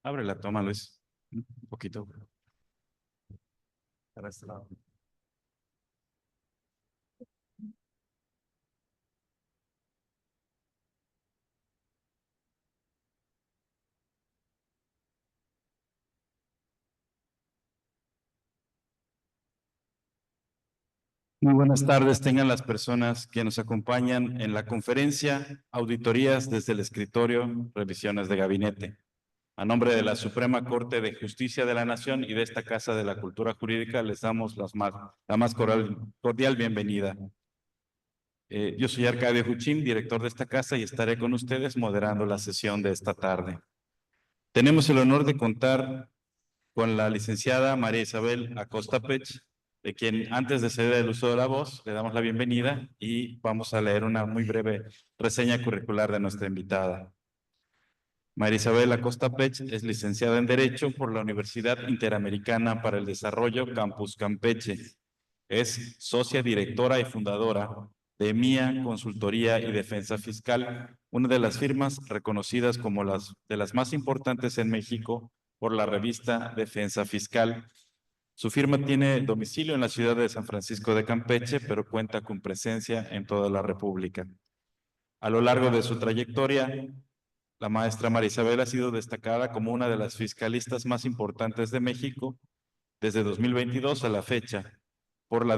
Abre la toma, Luis. Un poquito. Para este lado. Muy buenas tardes, tengan las personas que nos acompañan en la conferencia Auditorías desde el escritorio, revisiones de gabinete. A nombre de la Suprema Corte de Justicia de la Nación y de esta Casa de la Cultura Jurídica, les damos la más cordial bienvenida. Yo soy Arcadio Juchín, director de esta casa, y estaré con ustedes moderando la sesión de esta tarde. Tenemos el honor de contar con la licenciada María Isabel Acosta Pech, de quien antes de ceder el uso de la voz, le damos la bienvenida y vamos a leer una muy breve reseña curricular de nuestra invitada. María Isabel Acosta Pech es licenciada en Derecho por la Universidad Interamericana para el Desarrollo Campus Campeche. Es socia directora y fundadora de MIA Consultoría y Defensa Fiscal, una de las firmas reconocidas como de las más importantes en México por la revista Defensa Fiscal. Su firma tiene domicilio en la ciudad de San Francisco de Campeche, pero cuenta con presencia en toda la República. A lo largo de su trayectoria, la maestra María Isabel ha sido destacada como una de las fiscalistas más importantes de México desde 2022 a la fecha por la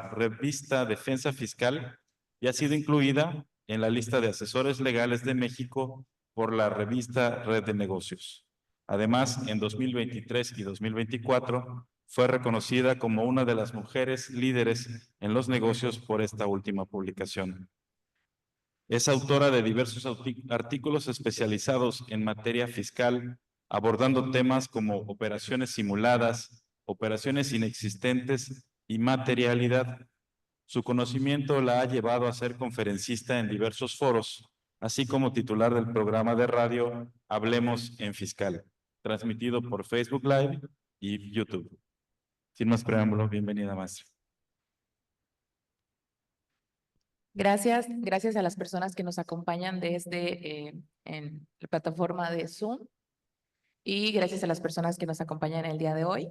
revista Defensa Fiscal y ha sido incluida en la lista de asesores legales de México por la revista Red de Negocios. Además, en 2023 y 2024 fue reconocida como una de las mujeres líderes en los negocios por esta última publicación. Es autora de diversos artículos especializados en materia fiscal, abordando temas como operaciones simuladas, operaciones inexistentes y materialidad. Su conocimiento la ha llevado a ser conferencista en diversos foros, así como titular del programa de radio Hablemos en Fiscal, transmitido por Facebook Live y YouTube. Sin más preámbulo, bienvenida, maestra. Gracias a las personas que nos acompañan desde en la plataforma de Zoom y gracias a las personas que nos acompañan el día de hoy.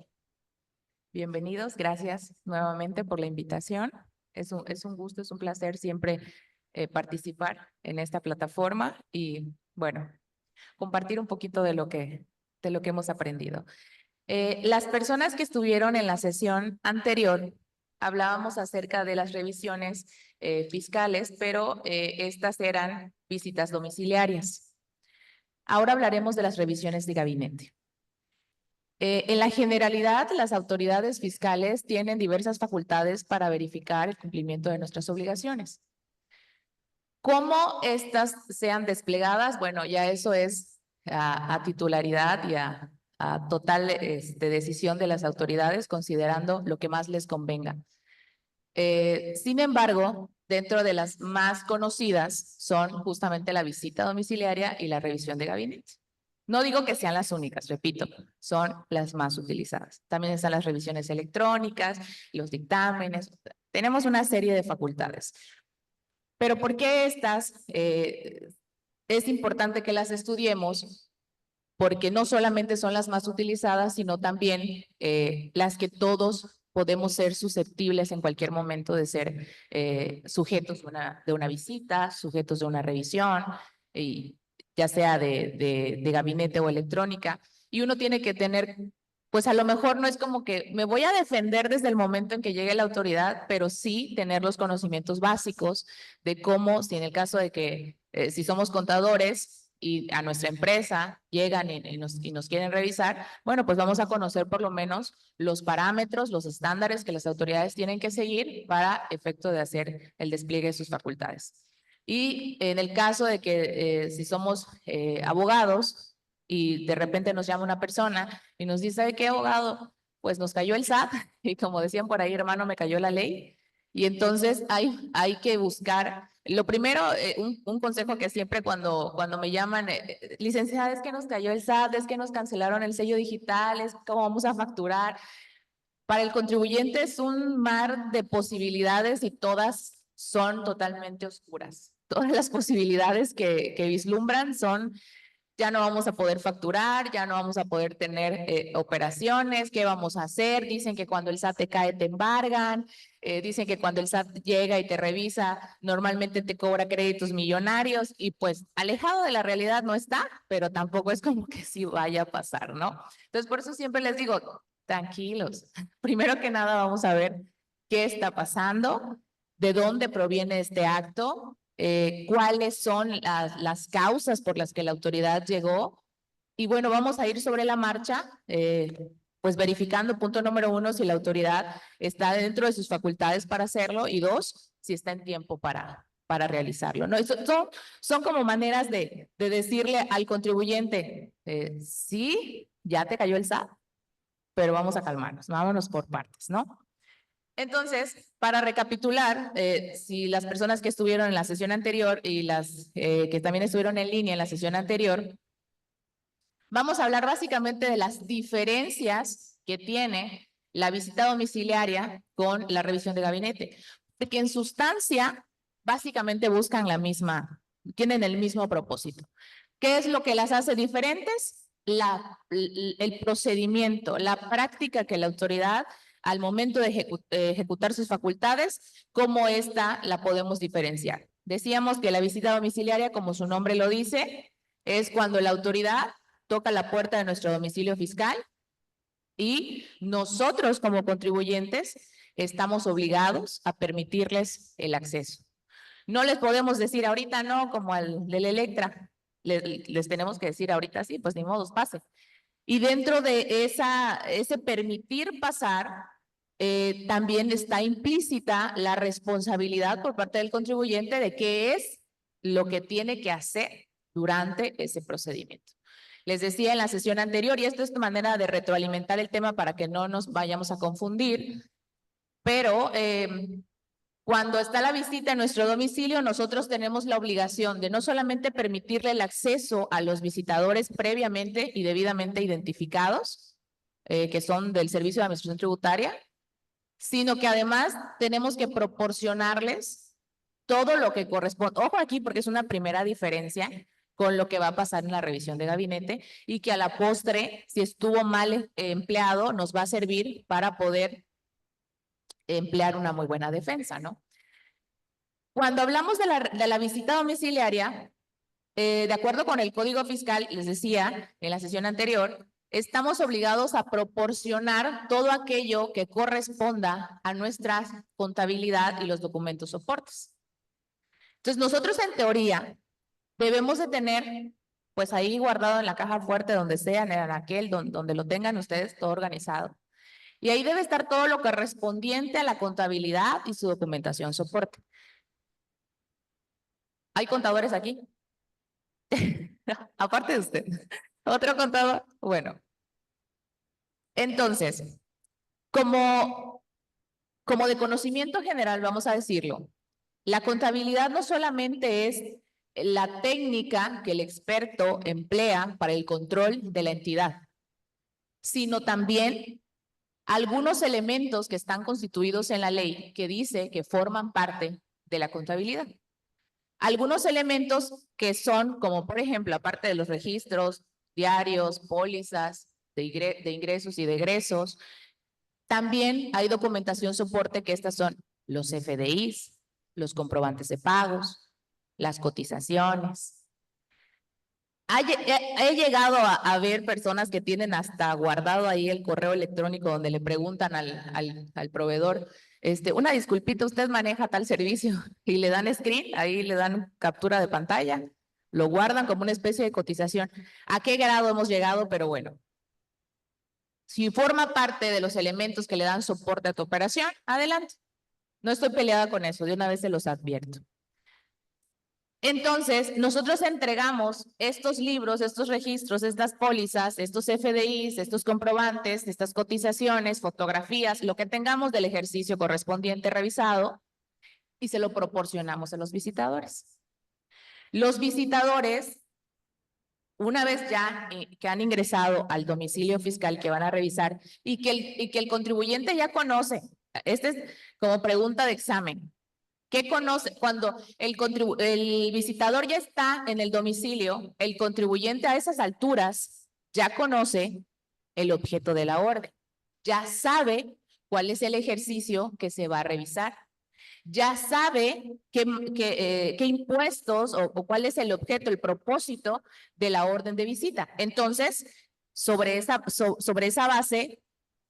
Bienvenidos, gracias nuevamente por la invitación. Es un gusto, es un placer siempre participar en esta plataforma y bueno, compartir un poquito de lo que hemos aprendido. Las personas que estuvieron en la sesión anterior hablábamos acerca de las revisiones fiscales, pero estas eran visitas domiciliarias. Ahora hablaremos de las revisiones de gabinete. En la generalidad, las autoridades fiscales tienen diversas facultades para verificar el cumplimiento de nuestras obligaciones. ¿Cómo estas sean desplegadas? Bueno, ya eso es a titularidad y a total decisión de las autoridades, considerando lo que más les convenga. Sin embargo, dentro de las más conocidas son justamente la visita domiciliaria y la revisión de gabinete. No digo que sean las únicas, repito, son las más utilizadas. También están las revisiones electrónicas, los dictámenes. Tenemos una serie de facultades. Pero ¿por qué estas? Es importante que las estudiemos porque no solamente son las más utilizadas, sino también las que todos podemos ser susceptibles en cualquier momento de ser sujetos de una visita, sujetos de una revisión, y ya sea de gabinete o electrónica. Y uno tiene que tener, pues a lo mejor no es como que me voy a defender desde el momento en que llegue la autoridad, pero sí tener los conocimientos básicos de cómo, si en el caso de que, si somos contadores, y a nuestra empresa llegan y nos quieren revisar, bueno, pues vamos a conocer por lo menos los parámetros, los estándares que las autoridades tienen que seguir para efecto de hacer el despliegue de sus facultades. Y en el caso de que si somos abogados y de repente nos llama una persona y nos dice, ¿sabe qué, abogado? Pues nos cayó el SAT y como decían por ahí, hermano, me cayó la ley. Y entonces hay que buscar. Lo primero, un consejo que siempre cuando me llaman, licenciada, es que nos cayó el SAT, es que nos cancelaron el sello digital, es cómo vamos a facturar. Para el contribuyente es un mar de posibilidades y todas son totalmente oscuras. todas las posibilidades que vislumbran son: ya no vamos a poder facturar, ya no vamos a poder tener operaciones, ¿qué vamos a hacer? Dicen que cuando el SAT te cae te embargan, dicen que cuando el SAT llega y te revisa, normalmente te cobra créditos millonarios y pues alejado de la realidad no está, pero tampoco es como que sí vaya a pasar, ¿no? Entonces por eso siempre les digo, tranquilos, primero que nada vamos a ver qué está pasando, de dónde proviene este acto, cuáles son las causas por las que la autoridad llegó. Y bueno, vamos a ir sobre la marcha, pues verificando, punto número 1, si la autoridad está dentro de sus facultades para hacerlo, y 2, si está en tiempo para realizarlo, ¿no? Son como maneras de decirle al contribuyente, sí, ya te cayó el SAT, pero vamos a calmarnos, vámonos por partes, ¿no? Entonces, para recapitular, si las personas que estuvieron en la sesión anterior y las que también estuvieron en línea en la sesión anterior, vamos a hablar básicamente de las diferencias que tiene la visita domiciliaria con la revisión de gabinete, porque en sustancia básicamente buscan tienen el mismo propósito. ¿Qué es lo que las hace diferentes? El procedimiento, la práctica que la autoridad al momento de ejecutar sus facultades, cómo esta la podemos diferenciar. Decíamos que la visita domiciliaria, como su nombre lo dice, es cuando la autoridad toca la puerta de nuestro domicilio fiscal y nosotros como contribuyentes estamos obligados a permitirles el acceso. No les podemos decir ahorita no, como al del Electra. Les tenemos que decir ahorita sí, pues ni modo, pase. Y dentro de ese permitir pasar, también está implícita la responsabilidad por parte del contribuyente de qué es lo que tiene que hacer durante ese procedimiento. Les decía en la sesión anterior, y esto es una manera de retroalimentar el tema para que no nos vayamos a confundir, pero cuando está la visita en nuestro domicilio, nosotros tenemos la obligación de no solamente permitirle el acceso a los visitadores previamente y debidamente identificados, que son del Servicio de Administración Tributaria, sino que además tenemos que proporcionarles todo lo que corresponde. Ojo aquí, porque es una primera diferencia con lo que va a pasar en la revisión de gabinete y que a la postre, si estuvo mal empleado, nos va a servir para poder emplear una muy buena defensa, ¿no? Cuando hablamos de la visita domiciliaria, de acuerdo con el Código Fiscal, les decía en la sesión anterior, estamos obligados a proporcionar todo aquello que corresponda a nuestra contabilidad y los documentos soportes. Entonces, nosotros en teoría debemos de tener, pues ahí guardado en la caja fuerte, donde sea, en el anaquel, donde lo tengan ustedes todo organizado. Y ahí debe estar todo lo correspondiente a la contabilidad y su documentación soporte. ¿Hay contadores aquí? Aparte de usted. ¿Otro contador? Bueno. Entonces, como de conocimiento general, vamos a decirlo, la contabilidad no solamente es la técnica que el experto emplea para el control de la entidad, sino también algunos elementos que están constituidos en la ley que dice que forman parte de la contabilidad. Algunos elementos que son, como por ejemplo, aparte de los registros diarios, pólizas de ingresos y de egresos, también hay documentación soporte que estas son los FDIs, los comprobantes de pagos, las cotizaciones. He llegado a ver personas que tienen hasta guardado ahí el correo electrónico donde le preguntan al proveedor, una disculpita, usted maneja tal servicio, y le dan screen, ahí le dan captura de pantalla, lo guardan como una especie de cotización. ¿A qué grado hemos llegado? Pero bueno, si forma parte de los elementos que le dan soporte a tu operación, adelante. No estoy peleada con eso, de una vez se los advierto. Entonces, nosotros entregamos estos libros, estos registros, estas pólizas, estos FDIs, estos comprobantes, estas cotizaciones, fotografías, lo que tengamos del ejercicio correspondiente revisado, y se lo proporcionamos a los visitadores. Los visitadores, una vez ya que han ingresado al domicilio fiscal que van a revisar y que el contribuyente ya conoce, este es como pregunta de examen, ¿Qué conoce? Cuando el visitador ya está en el domicilio, el contribuyente a esas alturas ya conoce el objeto de la orden, ya sabe cuál es el ejercicio que se va a revisar, ya sabe qué impuestos o cuál es el objeto, el propósito de la orden de visita. Entonces, sobre esa base,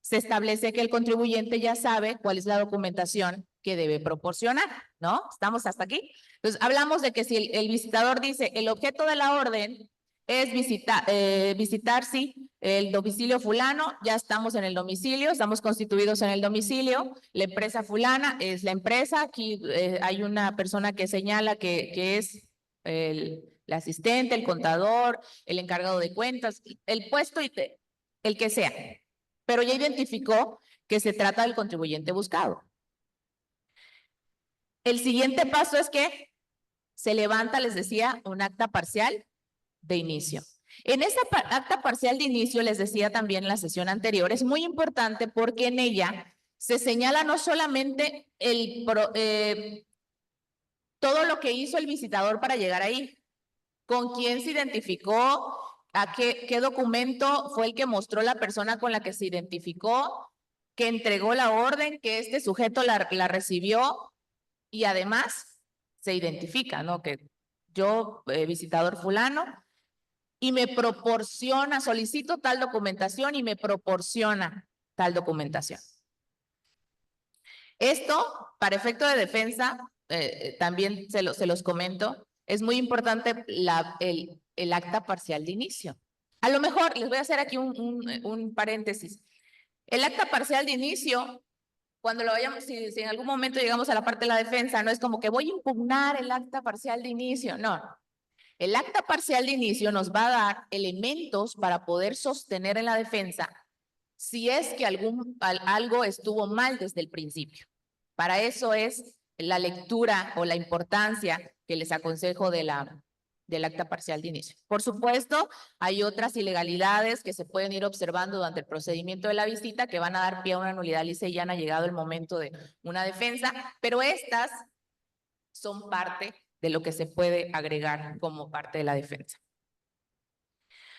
se establece que el contribuyente ya sabe cuál es la documentación que debe proporcionar, ¿no? ¿Estamos hasta aquí? Entonces, hablamos de que si el visitador dice, el objeto de la orden es visitar, sí, el domicilio fulano, ya estamos en el domicilio, estamos constituidos en el domicilio, la empresa fulana es la empresa, aquí hay una persona que señala que es el asistente, el contador, el encargado de cuentas, el puesto, el que sea, pero ya identificó que se trata del contribuyente buscado. El siguiente paso es que se levanta, les decía, un acta parcial de inicio. En esa acta parcial de inicio, les decía también en la sesión anterior, es muy importante porque en ella se señala no solamente todo lo que hizo el visitador para llegar ahí, con quién se identificó, a qué documento fue el que mostró la persona con la que se identificó, que entregó la orden, que este sujeto la recibió y además se identifica, ¿no? Que yo, visitador fulano, y me proporciona, solicito tal documentación y me proporciona tal documentación. Esto, para efecto de defensa, también se los comento, es muy importante el acta parcial de inicio. A lo mejor, les voy a hacer aquí un paréntesis. El acta parcial de inicio, cuando lo vayamos, si en algún momento llegamos a la parte de la defensa, no es como que voy a impugnar el acta parcial de inicio, no. El acta parcial de inicio nos va a dar elementos para poder sostener en la defensa si es que algo estuvo mal desde el principio. Para eso es la lectura o la importancia que les aconsejo del acta parcial de inicio. Por supuesto, hay otras ilegalidades que se pueden ir observando durante el procedimiento de la visita que van a dar pie a una nulidad lisa y ya ha llegado el momento de una defensa, pero estas son parte de lo que se puede agregar como parte de la defensa.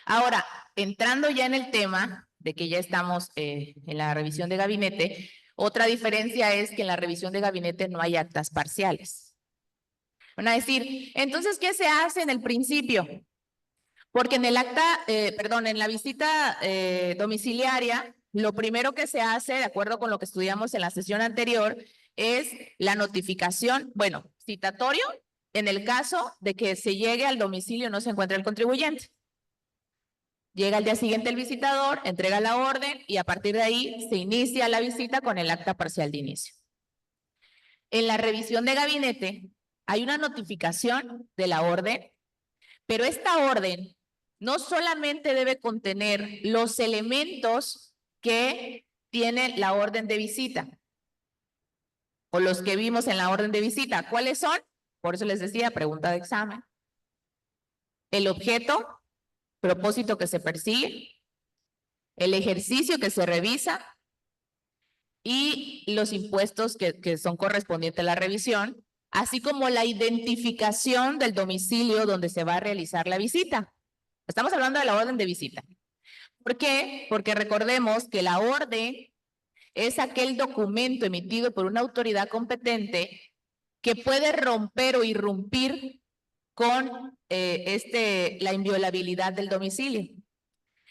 Ahora, entrando ya en el tema de que ya estamos en la revisión de gabinete, otra diferencia es que en la revisión de gabinete no hay actas parciales. Van a decir, entonces, ¿qué se hace en el principio? Porque en el en la visita domiciliaria, lo primero que se hace, de acuerdo con lo que estudiamos en la sesión anterior, es la notificación, bueno, citatorio, en el caso de que se llegue al domicilio y no se encuentre el contribuyente. Llega al día siguiente el visitador, entrega la orden y a partir de ahí se inicia la visita con el acta parcial de inicio. En la revisión de gabinete hay una notificación de la orden, pero esta orden no solamente debe contener los elementos que tiene la orden de visita o los que vimos en la orden de visita. ¿Cuáles son? Por eso les decía, pregunta de examen. El objeto, propósito que se persigue, el ejercicio que se revisa y los impuestos que son correspondientes a la revisión, así como la identificación del domicilio donde se va a realizar la visita. Estamos hablando de la orden de visita. ¿Por qué? Porque recordemos que la orden es aquel documento emitido por una autoridad competente que puede romper o irrumpir con la inviolabilidad del domicilio.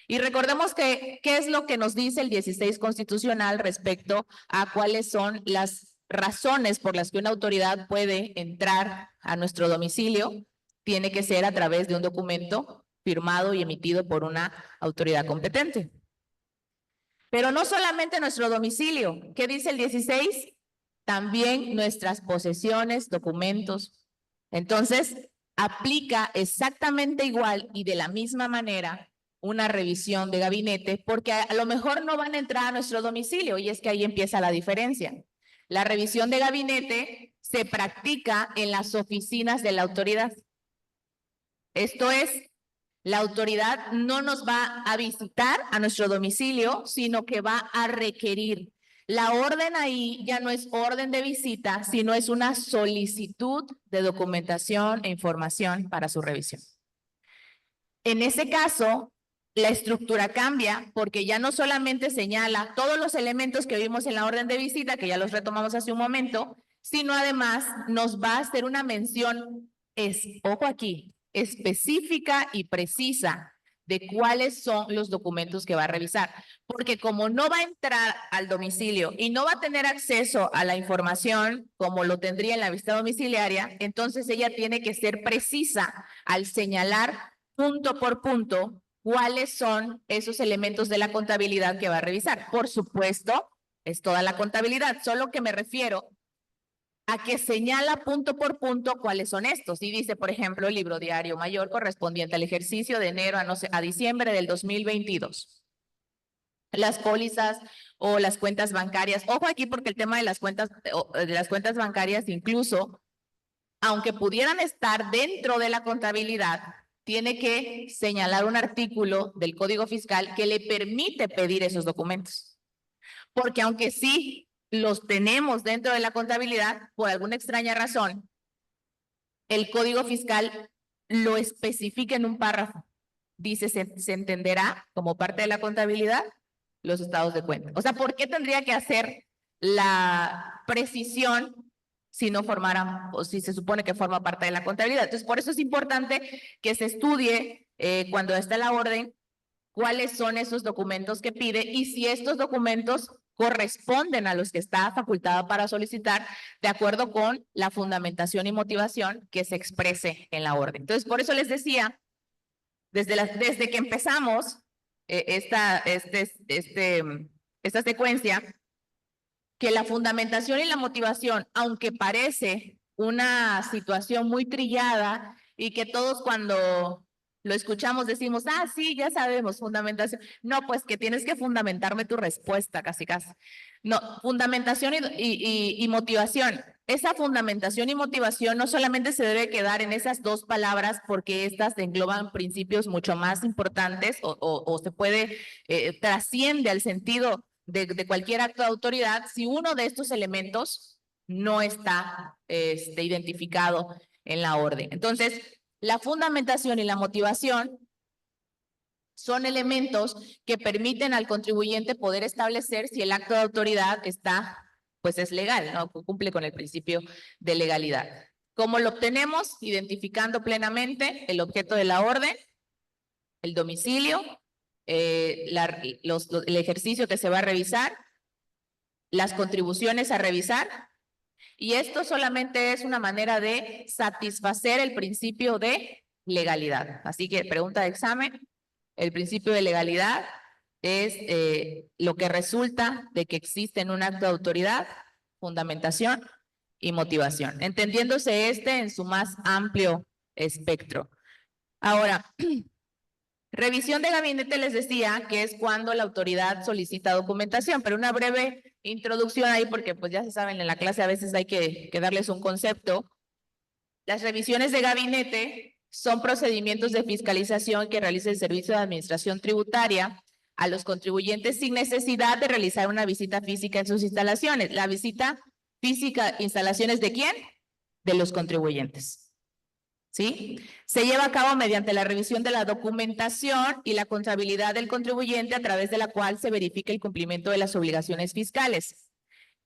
Y recordemos que, ¿qué es lo que nos dice el 16 constitucional respecto a cuáles son las razones por las que una autoridad puede entrar a nuestro domicilio? Tiene que ser a través de un documento firmado y emitido por una autoridad competente. Pero no solamente nuestro domicilio. ¿Qué dice el 16? También nuestras posesiones, documentos. Entonces, aplica exactamente igual y de la misma manera una revisión de gabinete, porque a lo mejor no van a entrar a nuestro domicilio y es que ahí empieza la diferencia. La revisión de gabinete se practica en las oficinas de la autoridad. Esto es, la autoridad no nos va a visitar a nuestro domicilio, sino que va a requerir La orden ahí ya no es orden de visita, sino es una solicitud de documentación e información para su revisión. En ese caso, la estructura cambia porque ya no solamente señala todos los elementos que vimos en la orden de visita, que ya los retomamos hace un momento, sino además nos va a hacer una mención, ojo aquí, específica y precisa de cuáles son los documentos que va a revisar. Porque como no va a entrar al domicilio y no va a tener acceso a la información como lo tendría en la visita domiciliaria, entonces ella tiene que ser precisa al señalar punto por punto cuáles son esos elementos de la contabilidad que va a revisar. Por supuesto, es toda la contabilidad, solo que me refiero a que señala punto por punto cuáles son estos. Y dice, por ejemplo, el libro diario mayor correspondiente al ejercicio de enero a diciembre del 2022. Las pólizas o las cuentas bancarias. Ojo aquí porque el tema de las cuentas bancarias incluso, aunque pudieran estar dentro de la contabilidad, tiene que señalar un artículo del Código Fiscal que le permite pedir esos documentos. Porque aunque sí los tenemos dentro de la contabilidad, por alguna extraña razón, el Código Fiscal lo especifica en un párrafo. Dice, se entenderá como parte de la contabilidad los estados de cuenta. O sea, ¿por qué tendría que hacer la precisión si no formara, o si se supone que forma parte de la contabilidad? Entonces, por eso es importante que se estudie cuando está la orden cuáles son esos documentos que pide y si estos documentos corresponden a los que está facultada para solicitar de acuerdo con la fundamentación y motivación que se exprese en la orden. Entonces, por eso les decía, desde que empezamos esta secuencia, que la fundamentación y la motivación, aunque parece una situación muy trillada y que todos cuando lo escuchamos decimos, sí, ya sabemos, fundamentación. No, pues que tienes que fundamentarme tu respuesta, casi casi. No, fundamentación y motivación. Esa fundamentación y motivación no solamente se debe quedar en esas dos palabras porque estas engloban principios mucho más importantes o se puede, trasciende al sentido de cualquier acto de autoridad si uno de estos elementos no está identificado en la orden. Entonces, la fundamentación y la motivación son elementos que permiten al contribuyente poder establecer si el acto de autoridad pues es legal, ¿no? Cumple con el principio de legalidad. ¿Cómo lo obtenemos? Identificando plenamente el objeto de la orden, el domicilio, el ejercicio que se va a revisar, las contribuciones a revisar, y esto solamente es una manera de satisfacer el principio de legalidad. Así que pregunta de examen, el principio de legalidad es lo que resulta de que existe en un acto de autoridad, fundamentación y motivación, entendiéndose en su más amplio espectro. Ahora, revisión de gabinete les decía que es cuando la autoridad solicita documentación, pero una breve introducción ahí porque pues ya se saben, en la clase a veces hay que darles un concepto. Las revisiones de gabinete son procedimientos de fiscalización que realiza el Servicio de Administración Tributaria a los contribuyentes sin necesidad de realizar una visita física en sus instalaciones. La visita física, ¿instalaciones de quién? De los contribuyentes. ¿Sí? Se lleva a cabo mediante la revisión de la documentación y la contabilidad del contribuyente a través de la cual se verifica el cumplimiento de las obligaciones fiscales.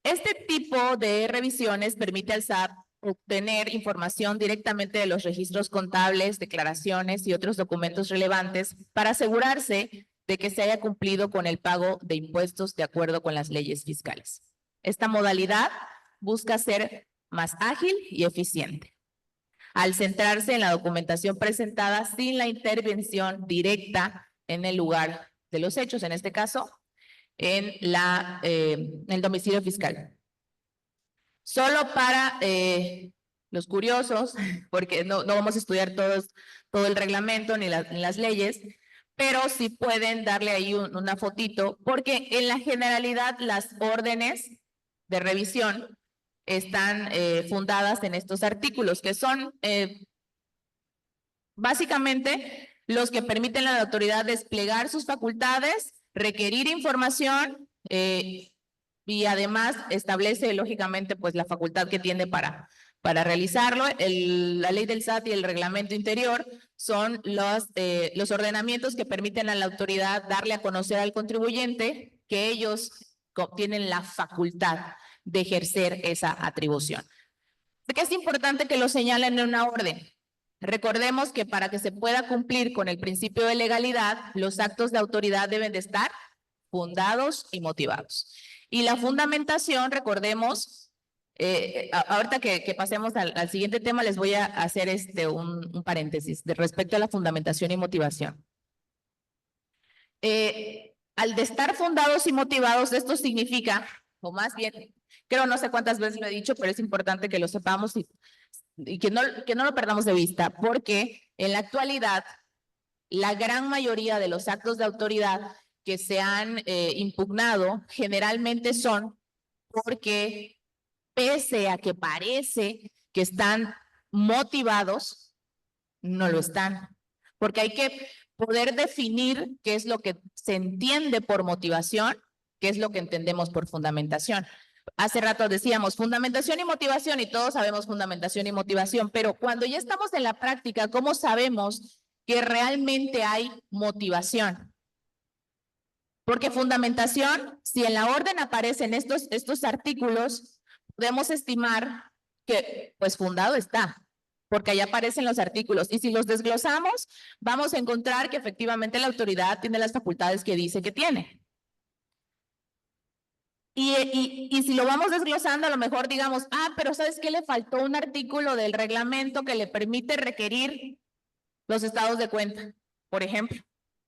Este tipo de revisiones permite al SAT obtener información directamente de los registros contables, declaraciones y otros documentos relevantes para asegurarse de que se haya cumplido con el pago de impuestos de acuerdo con las leyes fiscales. Esta modalidad busca ser más ágil y eficiente, al centrarse en la documentación presentada sin la intervención directa en el lugar de los hechos, en este caso, en el domicilio fiscal. Solo para los curiosos, porque no vamos a estudiar todo el reglamento ni las leyes, pero sí pueden darle ahí una fotito, porque en la generalidad las órdenes de revisión están fundadas en estos artículos, que son básicamente los que permiten a la autoridad desplegar sus facultades, requerir información y además establece lógicamente pues la facultad que tiene para realizarlo. La ley del SAT y el reglamento interior son los ordenamientos que permiten a la autoridad darle a conocer al contribuyente que ellos tienen la facultad de ejercer esa atribución. ¿Por qué es importante que lo señalen en una orden? Recordemos que para que se pueda cumplir con el principio de legalidad, los actos de autoridad deben de estar fundados y motivados. Y la fundamentación, recordemos, ahorita que pasemos al siguiente tema, les voy a hacer un paréntesis de respecto a la fundamentación y motivación. Al de estar fundados y motivados, esto significa, o más bien, creo no sé cuántas veces lo he dicho, pero es importante que lo sepamos y que no lo perdamos de vista, porque en la actualidad, la gran mayoría de los actos de autoridad que se han impugnado generalmente son porque pese a que parece que están motivados, no lo están. Porque hay que poder definir qué es lo que se entiende por motivación, qué es lo que entendemos por fundamentación. Hace rato decíamos fundamentación y motivación y todos sabemos fundamentación y motivación, pero cuando ya estamos en la práctica, ¿cómo sabemos que realmente hay motivación? Porque fundamentación, si en la orden aparecen estos artículos, podemos estimar que pues fundado está, porque ahí aparecen los artículos. Y si los desglosamos, vamos a encontrar que efectivamente la autoridad tiene las facultades que dice que tiene. Y si lo vamos desglosando, a lo mejor digamos, pero ¿sabes qué? Le faltó un artículo del reglamento que le permite requerir los estados de cuenta, por ejemplo,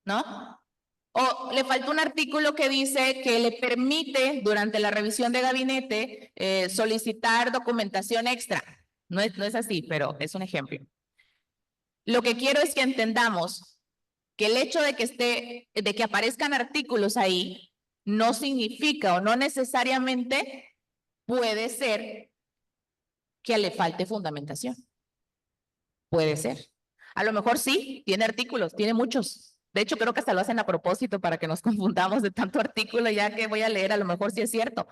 ¿no? O le faltó un artículo que dice que le permite, durante la revisión de gabinete, solicitar documentación extra. No es así, pero es un ejemplo. Lo que quiero es que entendamos que el hecho de que aparezcan artículos ahí no significa o no necesariamente puede ser que le falte fundamentación. Puede ser. A lo mejor sí, tiene artículos, tiene muchos. De hecho, creo que hasta lo hacen a propósito para que nos confundamos de tanto artículo, ya que voy a leer, a lo mejor sí es cierto.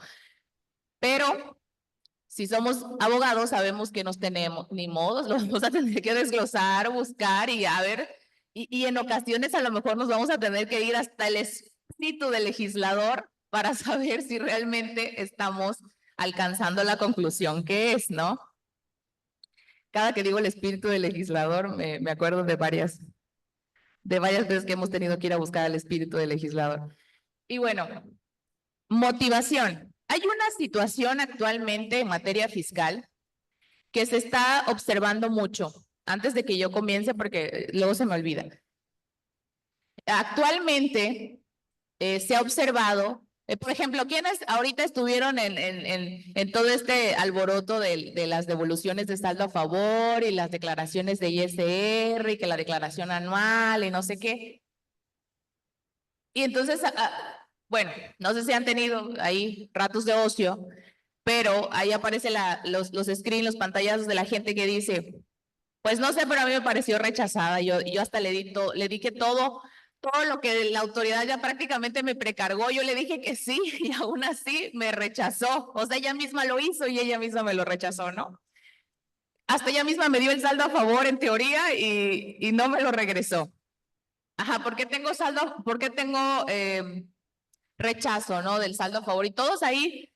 Pero si somos abogados, sabemos que nos tenemos, ni modos, lo vamos a tener que desglosar, buscar y a ver, y en ocasiones a lo mejor nos vamos a tener que ir hasta el espíritu del legislador para saber si realmente estamos alcanzando la conclusión que es, ¿no? Cada que digo el espíritu del legislador, me acuerdo de varias veces que hemos tenido que ir a buscar al espíritu del legislador. Y bueno, motivación. Hay una situación actualmente en materia fiscal que se está observando mucho, antes de que yo comience, porque luego se me olvida. Actualmente se ha observado, por ejemplo, ¿quiénes ahorita estuvieron en todo este alboroto de las devoluciones de saldo a favor y las declaraciones de ISR y que la declaración anual y no sé qué? Y entonces, bueno, no sé si han tenido ahí ratos de ocio, pero ahí aparece los screens, los pantallazos de la gente que dice, pues no sé, pero a mí me pareció rechazada. Yo hasta le di que todo lo que la autoridad ya prácticamente me precargó, yo le dije que sí y aún así me rechazó. O sea, ella misma lo hizo y ella misma me lo rechazó, ¿no? Hasta ella misma me dio el saldo a favor en teoría y no me lo regresó. Ajá, ¿por qué tengo saldo? ¿Por qué tengo rechazo, ¿no? Del saldo a favor. Y todos ahí,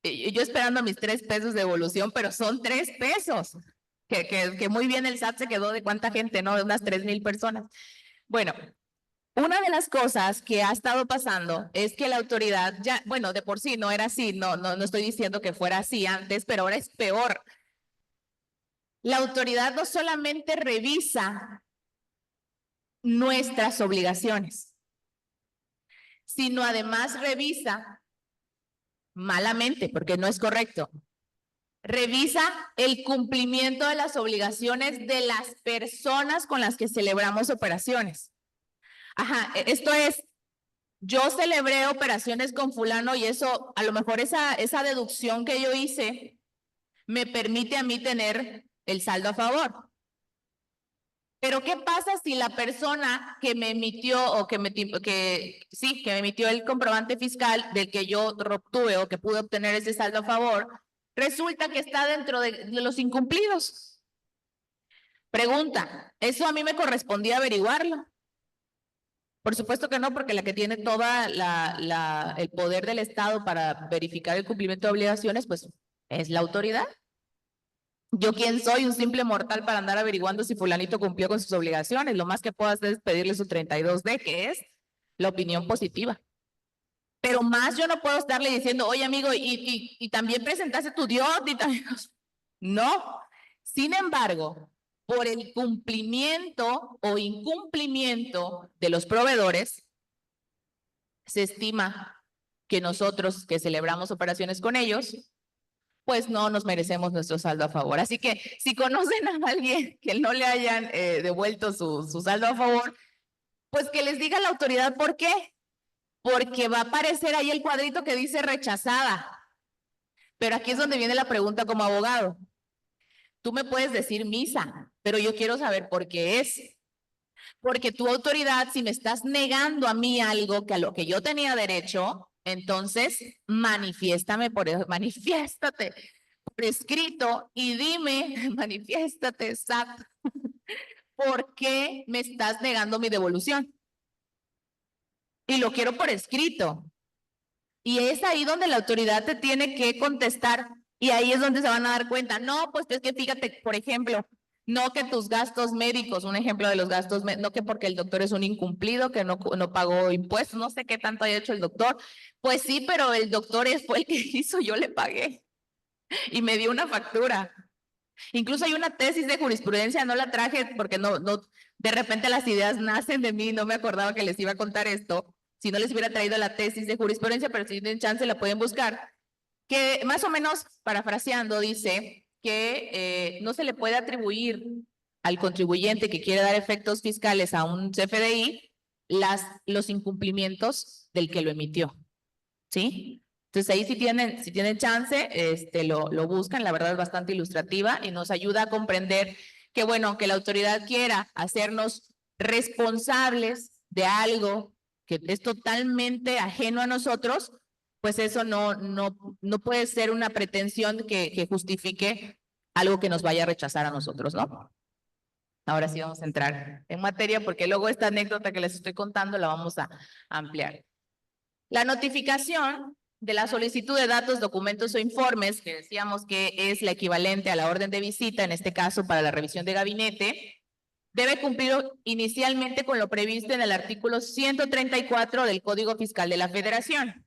yo esperando mis 3 pesos de devolución, pero son 3 pesos. Que muy bien el SAT se quedó de cuánta gente, ¿no? De unas 3,000 personas. Bueno, una de las cosas que ha estado pasando es que la autoridad ya, bueno, de por sí no era así, no estoy diciendo que fuera así antes, pero ahora es peor. La autoridad no solamente revisa nuestras obligaciones, sino además revisa malamente, porque no es correcto. Revisa el cumplimiento de las obligaciones de las personas con las que celebramos operaciones. Ajá, esto es, yo celebré operaciones con fulano y eso, a lo mejor esa deducción que yo hice me permite a mí tener el saldo a favor. Pero ¿qué pasa si la persona que me emitió o que me emitió el comprobante fiscal del que yo obtuve o que pude obtener ese saldo a favor, resulta que está dentro de los incumplidos? Pregunta, ¿eso a mí me correspondía averiguarlo? Por supuesto que no, porque la que tiene toda el poder del Estado para verificar el cumplimiento de obligaciones, pues es la autoridad. ¿Yo quién soy? Un simple mortal para andar averiguando si fulanito cumplió con sus obligaciones. Lo más que puedo hacer es pedirle su 32D, que es la opinión positiva. Pero más yo no puedo estarle diciendo, oye amigo, y también presentaste tu DIOT y también... No. Sin embargo, por el cumplimiento o incumplimiento de los proveedores, se estima que nosotros que celebramos operaciones con ellos, pues no nos merecemos nuestro saldo a favor. Así que si conocen a alguien que no le hayan devuelto su saldo a favor, pues que les diga a la autoridad por qué. Porque va a aparecer ahí el cuadrito que dice rechazada. Pero aquí es donde viene la pregunta como abogado. Tú me puedes decir misa, pero yo quiero saber por qué es. Porque tu autoridad, si me estás negando a mí algo que a lo que yo tenía derecho, entonces manifiéstame por eso, manifiéstate por escrito y dime, manifiéstate, SAT, ¿por qué me estás negando mi devolución? Y lo quiero por escrito. Y es ahí donde la autoridad te tiene que contestar y ahí es donde se van a dar cuenta. No, pues es que fíjate, por ejemplo, no que tus gastos médicos, un ejemplo de los gastos, no que porque el doctor es un incumplido, que no pagó impuestos, no sé qué tanto haya hecho el doctor. Pues sí, pero el doctor fue el que hizo, yo le pagué y me dio una factura. Incluso hay una tesis de jurisprudencia, no la traje porque de repente las ideas nacen de mí, no me acordaba que les iba a contar esto, si no les hubiera traído la tesis de jurisprudencia, pero si tienen chance la pueden buscar, que más o menos, parafraseando, dice que no se le puede atribuir al contribuyente que quiere dar efectos fiscales a un CFDI los incumplimientos del que lo emitió, ¿sí? Entonces ahí si tienen chance, lo buscan, la verdad es bastante ilustrativa y nos ayuda a comprender que bueno, aunque la autoridad quiera hacernos responsables de algo que es totalmente ajeno a nosotros, pues eso no puede ser una pretensión que justifique algo que nos vaya a rechazar a nosotros, ¿no? Ahora sí vamos a entrar en materia porque luego esta anécdota que les estoy contando la vamos a ampliar. La notificación de la solicitud de datos, documentos o informes, que decíamos que es la equivalente a la orden de visita, en este caso para la revisión de gabinete, debe cumplir inicialmente con lo previsto en el artículo 134 del Código Fiscal de la Federación.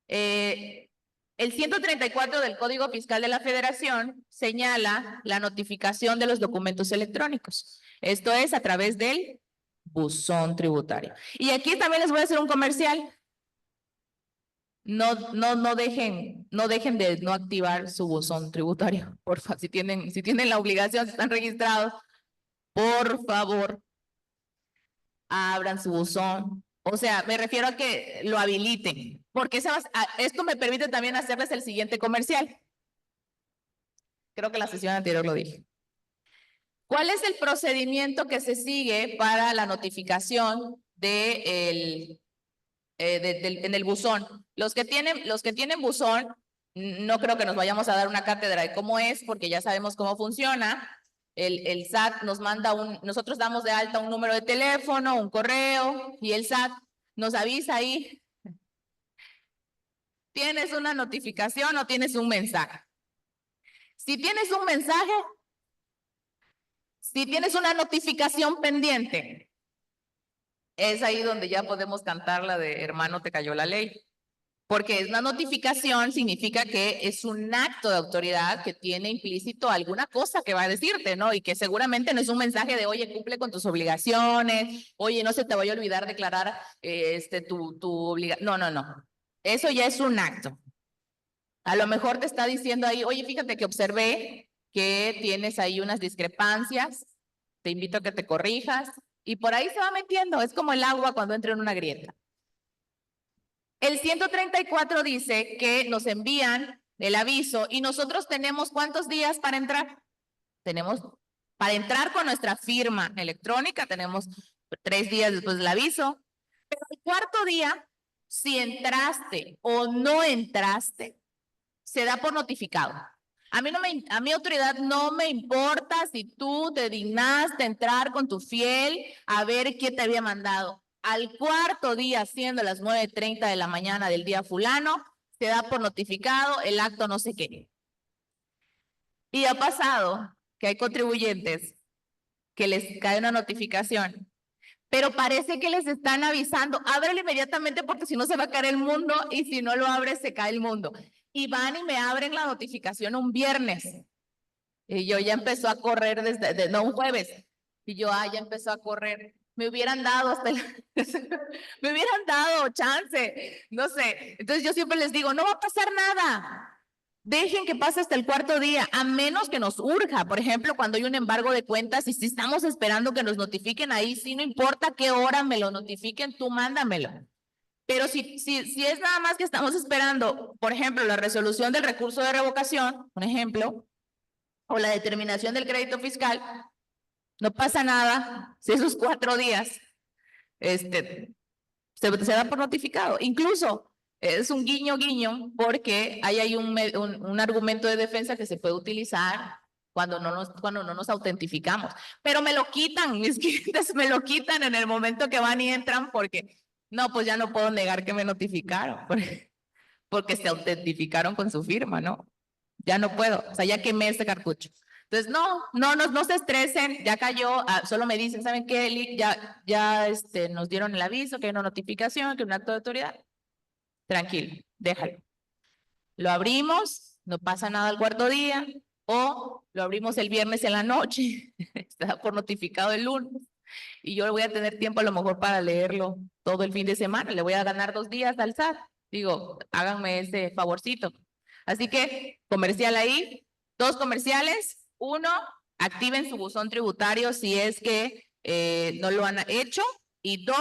El 134 del Código Fiscal de la Federación señala la notificación de los documentos electrónicos. Esto es a través del buzón tributario. Y aquí también les voy a hacer un comercial. No dejen de no activar su buzón tributario, por favor, si tienen la obligación, si están registrados, por favor, abran su buzón. O sea, me refiero a que lo habiliten, porque esto me permite también hacerles el siguiente comercial. Creo que la sesión anterior lo dije. ¿Cuál es el procedimiento que se sigue para la notificación en el buzón? Los que tienen buzón, no creo que nos vayamos a dar una cátedra de cómo es, porque ya sabemos cómo funciona. El SAT nos manda nosotros damos de alta un número de teléfono, un correo, y el SAT nos avisa ahí. ¿Tienes una notificación o tienes un mensaje? Si tienes un mensaje, si tienes una notificación pendiente, es ahí donde ya podemos cantar la de hermano, te cayó la ley. Porque es una notificación, significa que es un acto de autoridad que tiene implícito alguna cosa que va a decirte, ¿no? Y que seguramente no es un mensaje de, oye, cumple con tus obligaciones, oye, no se te vaya a olvidar declarar tu obligación. No. Eso ya es un acto. A lo mejor te está diciendo ahí, oye, fíjate que observé que tienes ahí unas discrepancias, te invito a que te corrijas, y por ahí se va metiendo, es como el agua cuando entra en una grieta. El 134 dice que nos envían el aviso y nosotros tenemos ¿cuántos días para entrar? Tenemos Para entrar con nuestra firma electrónica tenemos 3 días después del aviso, pero el cuarto día, si entraste o no entraste, se da por notificado. A mi autoridad no me importa si tú te dignaste a entrar con tu fiel a ver qué te había mandado. Al cuarto día, siendo las 9:30 de la mañana del día fulano, se da por notificado el acto no sé qué. Y ha pasado que hay contribuyentes que les cae una notificación, pero parece que les están avisando, ábrelo inmediatamente porque si no se va a caer el mundo y si no lo abres se cae el mundo. Y van y me abren la notificación un viernes. Y yo ya empezó a correr no, un jueves. Y yo, ya empezó a correr. Me hubieran dado me hubieran dado chance, no sé. Entonces yo siempre les digo, no va a pasar nada. Dejen que pase hasta el cuarto día, a menos que nos urja. Por ejemplo, cuando hay un embargo de cuentas y si estamos esperando que nos notifiquen ahí, sí, no importa qué hora me lo notifiquen, tú mándamelo. Pero si es nada más que estamos esperando, por ejemplo, la resolución del recurso de revocación, por ejemplo, o la determinación del crédito fiscal, no pasa nada si esos 4 días se da por notificado. Incluso es un guiño, porque ahí hay un argumento de defensa que se puede utilizar cuando no nos autentificamos. Pero me lo quitan, mis clientes me lo quitan en el momento que van y entran porque, no, pues ya no puedo negar que me notificaron, porque se autentificaron con su firma, ¿no? Ya no puedo, o sea, ya quemé este cartucho. Entonces, no se estresen, ya cayó, solo me dicen, ¿saben qué, Lic? Ya nos dieron el aviso, que hay una notificación, que hay un acto de autoridad. Tranquilo, déjalo. Lo abrimos, no pasa nada al cuarto día, o lo abrimos el viernes en la noche, está por notificado el lunes, y yo voy a tener tiempo a lo mejor para leerlo todo el fin de semana, le voy a ganar 2 días al SAT. Digo, háganme ese favorcito. Así que, comercial ahí, 2 comerciales. 1, activen su buzón tributario si es que no lo han hecho. Y 2,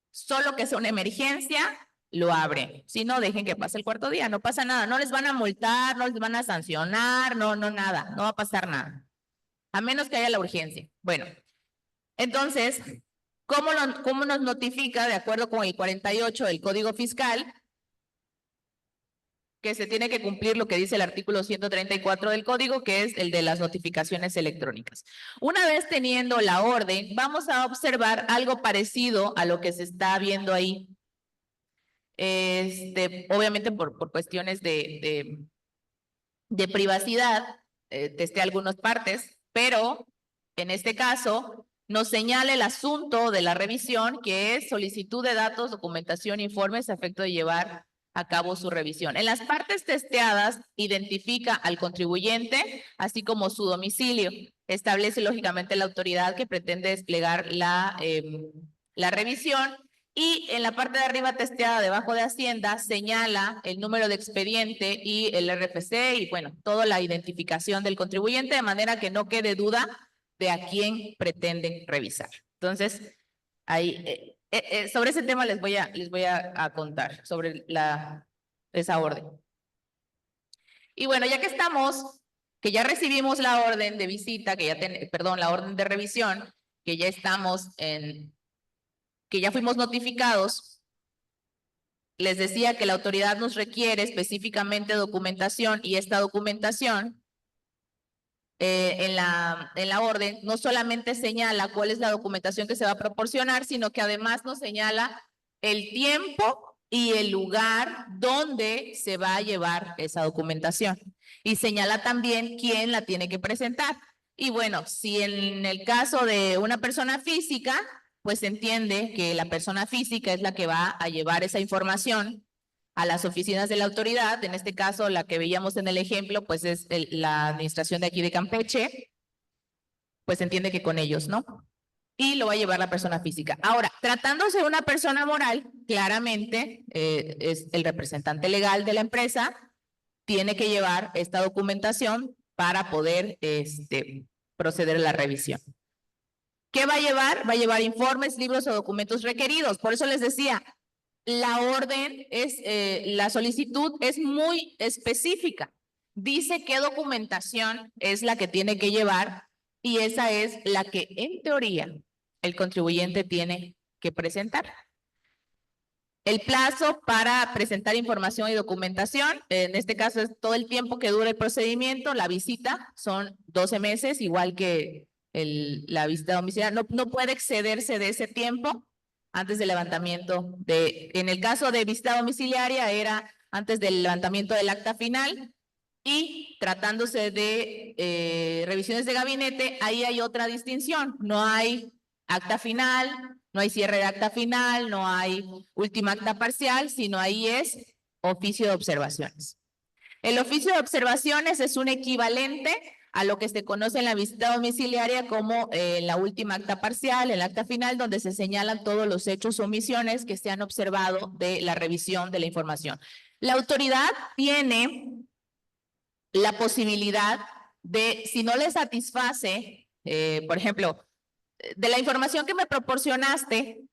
solo que sea una emergencia, lo abren. Si no, dejen que pase el cuarto día, no pasa nada. No les van a multar, no les van a sancionar, no, nada. No va a pasar nada. A menos que haya la urgencia. Bueno, entonces, ¿cómo nos notifica, de acuerdo con el 48 del Código Fiscal, que se tiene que cumplir lo que dice el artículo 134 del Código, que es el de las notificaciones electrónicas? Una vez teniendo la orden, vamos a observar algo parecido a lo que se está viendo ahí. Obviamente por cuestiones de privacidad, testé algunas partes, pero en este caso nos señala el asunto de la revisión, que es solicitud de datos, documentación, informes a efecto de llevar a cabo su revisión. En las partes testeadas, identifica al contribuyente, así como su domicilio. Establece lógicamente la autoridad que pretende desplegar la revisión. Y en la parte de arriba testeada, debajo de Hacienda, señala el número de expediente y el RFC y, bueno, toda la identificación del contribuyente, de manera que no quede duda de a quién pretenden revisar. Entonces, ahí, sobre ese tema les voy a contar, sobre esa orden. Y bueno, ya que estamos, que ya recibimos la orden de visita, la orden de revisión, que ya estamos que ya fuimos notificados, les decía que la autoridad nos requiere específicamente documentación, y esta documentación en la orden no solamente señala cuál es la documentación que se va a proporcionar, sino que además nos señala el tiempo y el lugar donde se va a llevar esa documentación. Y señala también quién la tiene que presentar. Y bueno, si en el caso de una persona física, pues se entiende que la persona física es la que va a llevar esa información a las oficinas de la autoridad. En este caso, la que veíamos en el ejemplo, pues es la administración de aquí de Campeche, pues se entiende que con ellos, ¿no? Y lo va a llevar la persona física. Ahora, tratándose de una persona moral, claramente es el representante legal de la empresa, tiene que llevar esta documentación para poder proceder a la revisión. ¿Qué va a llevar? Va a llevar informes, libros o documentos requeridos. Por eso les decía, la orden la solicitud es muy específica. Dice qué documentación es la que tiene que llevar y esa es la que en teoría el contribuyente tiene que presentar. El plazo para presentar información y documentación, en este caso es todo el tiempo que dura el procedimiento, la visita son 12 meses, igual que la visita domiciliaria, no puede excederse de ese tiempo antes del levantamiento en el caso de visita domiciliaria era antes del levantamiento del acta final y tratándose de revisiones de gabinete, ahí hay otra distinción, no hay acta final, no hay cierre de acta final, no hay última acta parcial, sino ahí es oficio de observaciones. El oficio de observaciones es un equivalente a lo que se conoce en la visita domiciliaria como la última acta parcial, el acta final, donde se señalan todos los hechos o omisiones que se han observado de la revisión de la información. La autoridad tiene la posibilidad de, si no le satisface, por ejemplo, de la información que me proporcionaste,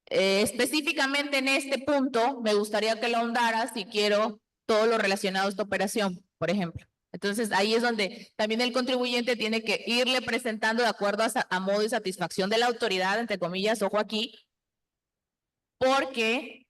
específicamente en este punto, me gustaría que lo ahondaras si quiero todo lo relacionado a esta operación, por ejemplo. Entonces, ahí es donde también el contribuyente tiene que irle presentando de acuerdo a modo de satisfacción de la autoridad, entre comillas, ojo aquí, porque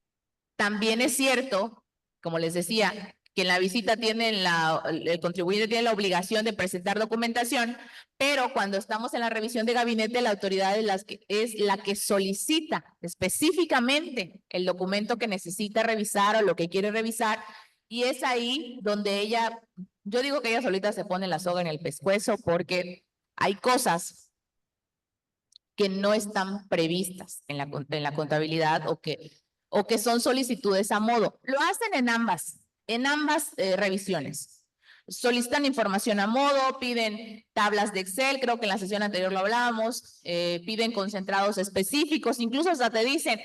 también es cierto, como les decía, que en la visita el contribuyente tiene la obligación de presentar documentación, pero cuando estamos en la revisión de gabinete, la autoridad es la que solicita específicamente el documento que necesita revisar o lo que quiere revisar, y es ahí donde ella, yo digo que ella solita se pone la soga en el pescuezo porque hay cosas que no están previstas en la contabilidad o que son solicitudes a modo. Lo hacen en ambas revisiones. Solicitan información a modo, piden tablas de Excel, creo que en la sesión anterior lo hablábamos, piden concentrados específicos, incluso hasta te dicen,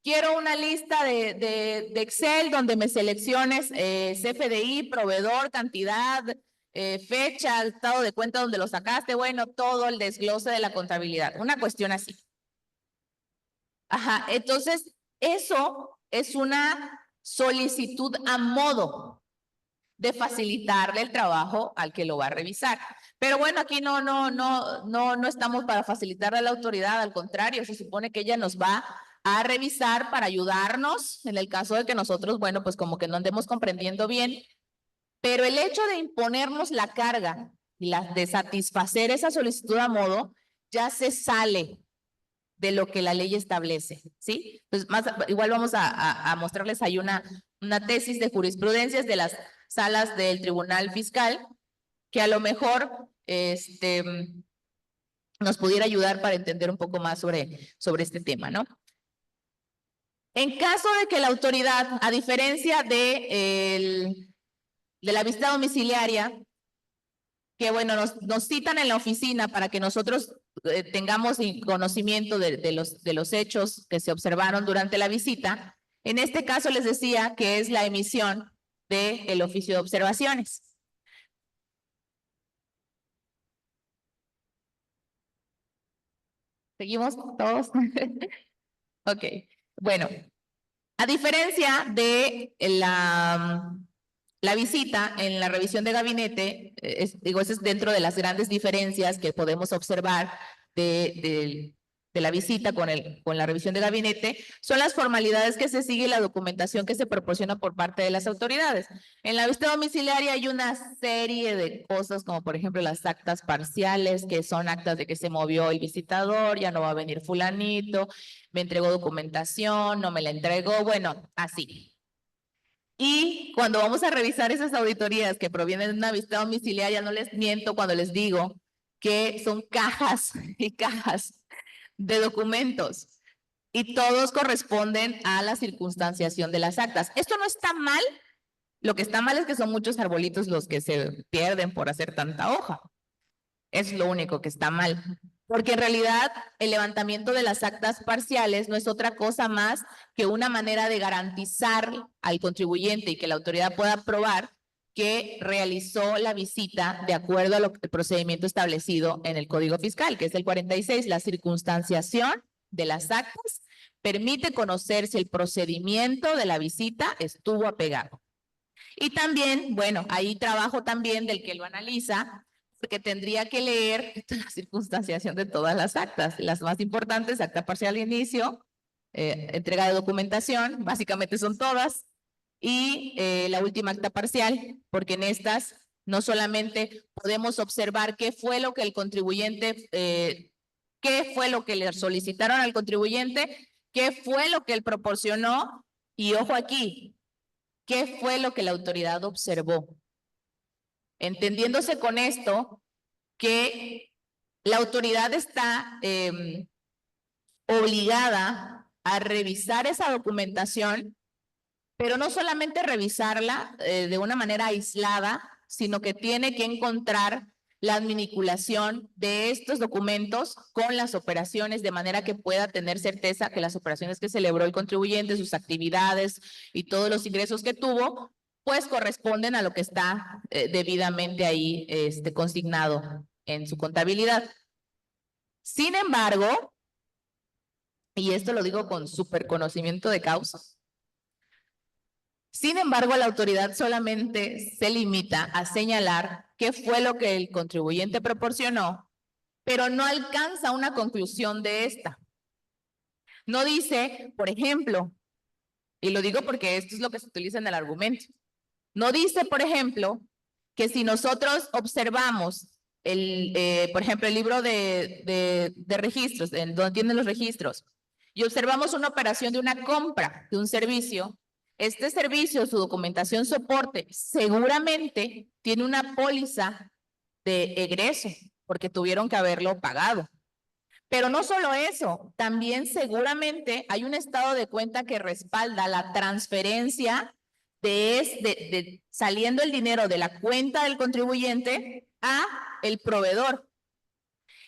quiero una lista de Excel donde me selecciones CFDI, proveedor, cantidad, fecha, estado de cuenta donde lo sacaste, bueno, todo el desglose de la contabilidad, una cuestión así. Ajá, entonces eso es una solicitud a modo de facilitarle el trabajo al que lo va a revisar. Pero bueno, aquí no estamos para facilitarle a la autoridad, al contrario, se supone que ella nos va a revisar para ayudarnos en el caso de que nosotros, bueno, pues como que no andemos comprendiendo bien. Pero el hecho de imponernos la carga y de satisfacer esa solicitud a modo, ya se sale de lo que la ley establece, ¿sí? Pues igual vamos a mostrarles ahí una tesis de jurisprudencias de las salas del Tribunal Fiscal, que a lo mejor nos pudiera ayudar para entender un poco más sobre este tema, ¿no? En caso de que la autoridad, a diferencia de la visita domiciliaria, que bueno, nos citan en la oficina para que nosotros tengamos conocimiento de los hechos que se observaron durante la visita. En este caso les decía que es la emisión del oficio de observaciones. ¿Seguimos todos? Ok, bueno, a diferencia de la visita en la revisión de gabinete, digo, eso es dentro de las grandes diferencias que podemos observar de la visita con la revisión de gabinete, son las formalidades que se sigue y la documentación que se proporciona por parte de las autoridades. En la visita domiciliaria hay una serie de cosas, como por ejemplo las actas parciales, que son actas de que se movió el visitador, ya no va a venir fulanito, me entregó documentación, no me la entregó, bueno, así. Y cuando vamos a revisar esas auditorías que provienen de una visita domiciliaria, no les miento cuando les digo que son cajas y cajas de documentos y todos corresponden a la circunstanciación de las actas. Esto no está mal, lo que está mal es que son muchos arbolitos los que se pierden por hacer tanta hoja. Es lo único que está mal. Porque en realidad el levantamiento de las actas parciales no es otra cosa más que una manera de garantizar al contribuyente y que la autoridad pueda probar que realizó la visita de acuerdo al procedimiento establecido en el Código Fiscal, que es el 46. La circunstanciación de las actas permite conocer si el procedimiento de la visita estuvo apegado. Y también, bueno, hay trabajo también del que lo analiza, porque tendría que leer la circunstanciación de todas las actas. Las más importantes, acta parcial de inicio, entrega de documentación, básicamente son todas, y la última acta parcial, porque en estas no solamente podemos observar qué fue lo que el contribuyente, qué fue lo que le solicitaron al contribuyente, qué fue lo que él proporcionó, y ojo aquí, qué fue lo que la autoridad observó. Entendiéndose con esto que la autoridad está obligada a revisar esa documentación, pero no solamente revisarla de una manera aislada, sino que tiene que encontrar la vinculación de estos documentos con las operaciones, de manera que pueda tener certeza que las operaciones que celebró el contribuyente, sus actividades y todos los ingresos que tuvo, pues corresponden a lo que está debidamente ahí consignado en su contabilidad. Sin embargo, y esto lo digo con súper conocimiento de causa, sin embargo, la autoridad solamente se limita a señalar qué fue lo que el contribuyente proporcionó, pero no alcanza una conclusión de esta. No dice, por ejemplo, y lo digo porque esto es lo que se utiliza en el argumento, no dice, por ejemplo, que si nosotros observamos, por ejemplo, el libro de registros, donde tienen los registros, y observamos una operación de una compra de un servicio, este servicio, su documentación soporte, seguramente tiene una póliza de egreso, porque tuvieron que haberlo pagado. Pero no solo eso, también seguramente hay un estado de cuenta que respalda la transferencia saliendo el dinero de la cuenta del contribuyente a el proveedor.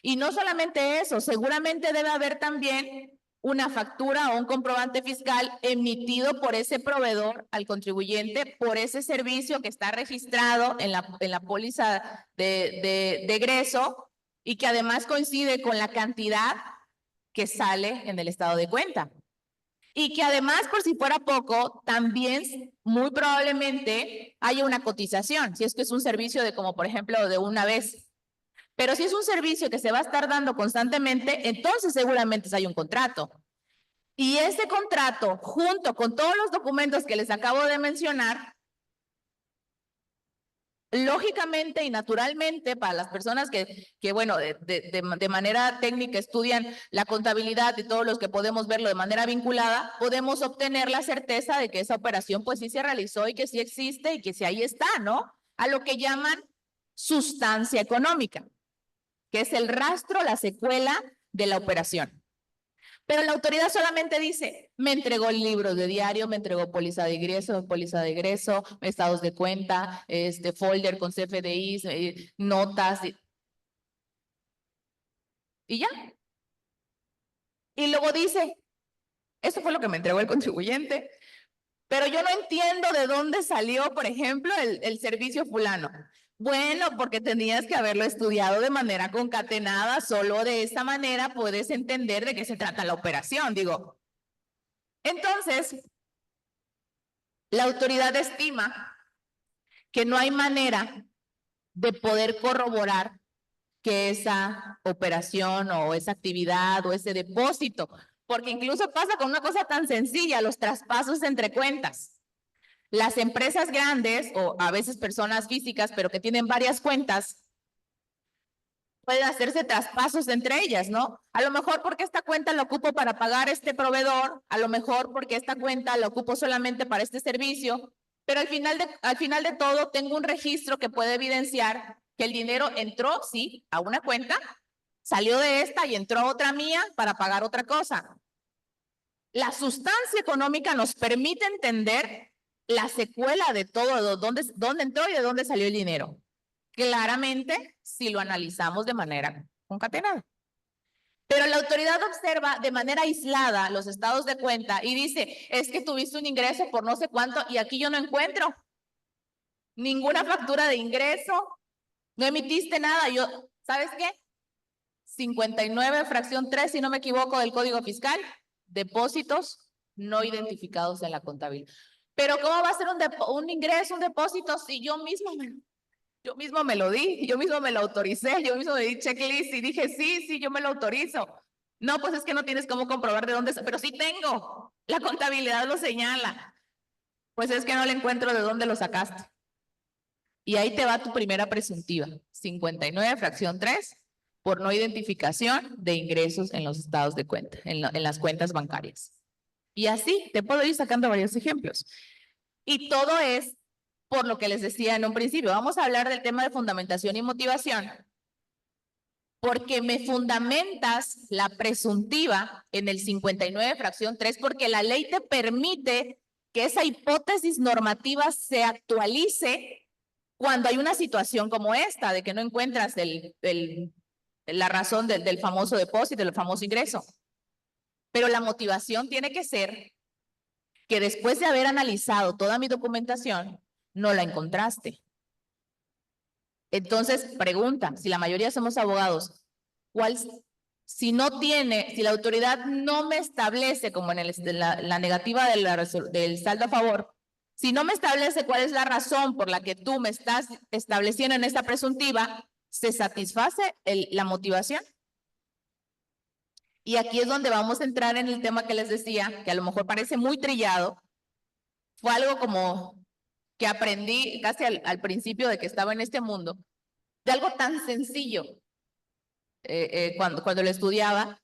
Y no solamente eso, seguramente debe haber también una factura o un comprobante fiscal emitido por ese proveedor al contribuyente por ese servicio que está registrado en la póliza de egreso y que además coincide con la cantidad que sale en el estado de cuenta. Y que además, por si fuera poco, también muy probablemente haya una cotización, si es que es un servicio de como por ejemplo de una vez. Pero si es un servicio que se va a estar dando constantemente, entonces seguramente hay un contrato. Y ese contrato, junto con todos los documentos que les acabo de mencionar, lógicamente y naturalmente para las personas que bueno, de manera técnica estudian la contabilidad y todos los que podemos verlo de manera vinculada, podemos obtener la certeza de que esa operación pues sí se realizó y que sí existe y que sí ahí está, ¿no? A lo que llaman sustancia económica, que es el rastro, la secuela de la operación. Pero la autoridad solamente dice, me entregó el libro de diario, me entregó póliza de egreso, estados de cuenta, folder con CFDIs, notas. Y ya. Y luego dice, eso fue lo que me entregó el contribuyente, pero yo no entiendo de dónde salió, por ejemplo, el servicio fulano. Bueno, porque tenías que haberlo estudiado de manera concatenada, solo de esa manera puedes entender de qué se trata la operación, digo. Entonces, la autoridad estima que no hay manera de poder corroborar que esa operación o esa actividad o ese depósito, porque incluso pasa con una cosa tan sencilla, los traspasos entre cuentas. Las empresas grandes o a veces personas físicas, pero que tienen varias cuentas, pueden hacerse traspasos entre ellas, ¿no? A lo mejor porque esta cuenta la ocupo para pagar este proveedor, a lo mejor porque esta cuenta la ocupo solamente para este servicio, pero al final de todo tengo un registro que puede evidenciar que el dinero entró, sí, a una cuenta, salió de esta y entró a otra mía para pagar otra cosa. La sustancia económica nos permite entender la secuela de todo, dónde entró y de dónde salió el dinero. Claramente, si lo analizamos de manera concatenada. Pero la autoridad observa de manera aislada los estados de cuenta y dice, es que tuviste un ingreso por no sé cuánto y aquí yo no encuentro ninguna factura de ingreso, no emitiste nada. Yo, ¿sabes qué? 59 fracción 3, si no me equivoco, del Código Fiscal, depósitos no identificados en la contabilidad. Pero ¿cómo va a ser un ingreso, un depósito si yo mismo Yo mismo me lo di, yo mismo me lo autoricé, yo mismo me di checklist y dije, sí, yo me lo autorizo. No, pues es que no tienes cómo comprobar de dónde, pero sí tengo. La contabilidad lo señala. Pues es que no le encuentro de dónde lo sacaste. Y ahí te va tu primera presuntiva, 59 fracción 3, por no identificación de ingresos en los estados de cuenta, en las cuentas bancarias. Y así te puedo ir sacando varios ejemplos. Y todo es por lo que les decía en un principio. Vamos a hablar del tema de fundamentación y motivación, porque me fundamentas la presuntiva en el 59 fracción 3, porque la ley te permite que esa hipótesis normativa se actualice cuando hay una situación como esta, de que no encuentras la razón del famoso depósito, del famoso ingreso. Pero la motivación tiene que ser que después de haber analizado toda mi documentación, no la encontraste. Entonces, pregunta, si la mayoría somos abogados, si la autoridad no me establece, como en la negativa del saldo a favor, si no me establece cuál es la razón por la que tú me estás estableciendo en esta presuntiva, ¿se satisface la motivación? Y aquí es donde vamos a entrar en el tema que les decía, que a lo mejor parece muy trillado. Fue algo como que aprendí casi al principio de que estaba en este mundo, de algo tan sencillo cuando lo estudiaba.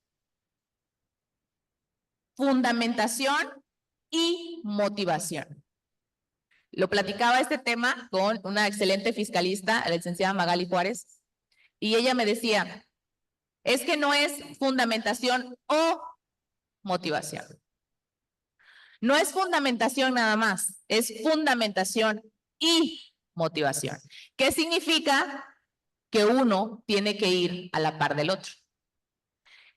Fundamentación y motivación. Lo platicaba este tema con una excelente fiscalista, la licenciada Magali Juárez, y ella me decía, es que no es fundamentación o motivación. No es fundamentación nada más, es fundamentación y motivación. ¿Qué significa? Que uno tiene que ir a la par del otro.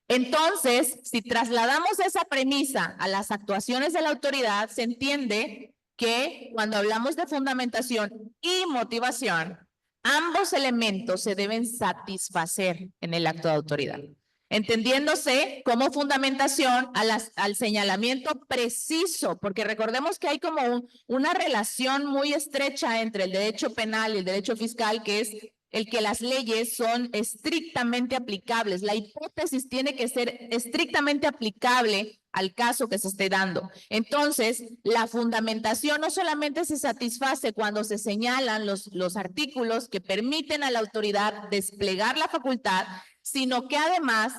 Entonces, si trasladamos esa premisa a las actuaciones de la autoridad, se entiende que cuando hablamos de fundamentación y motivación, ambos elementos se deben satisfacer en el acto de autoridad, entendiéndose como fundamentación al señalamiento preciso, porque recordemos que hay como una relación muy estrecha entre el derecho penal y el derecho fiscal, que es el que las leyes son estrictamente aplicables. La hipótesis tiene que ser estrictamente aplicable al caso que se esté dando. Entonces, la fundamentación no solamente se satisface cuando se señalan los artículos que permiten a la autoridad desplegar la facultad, sino que además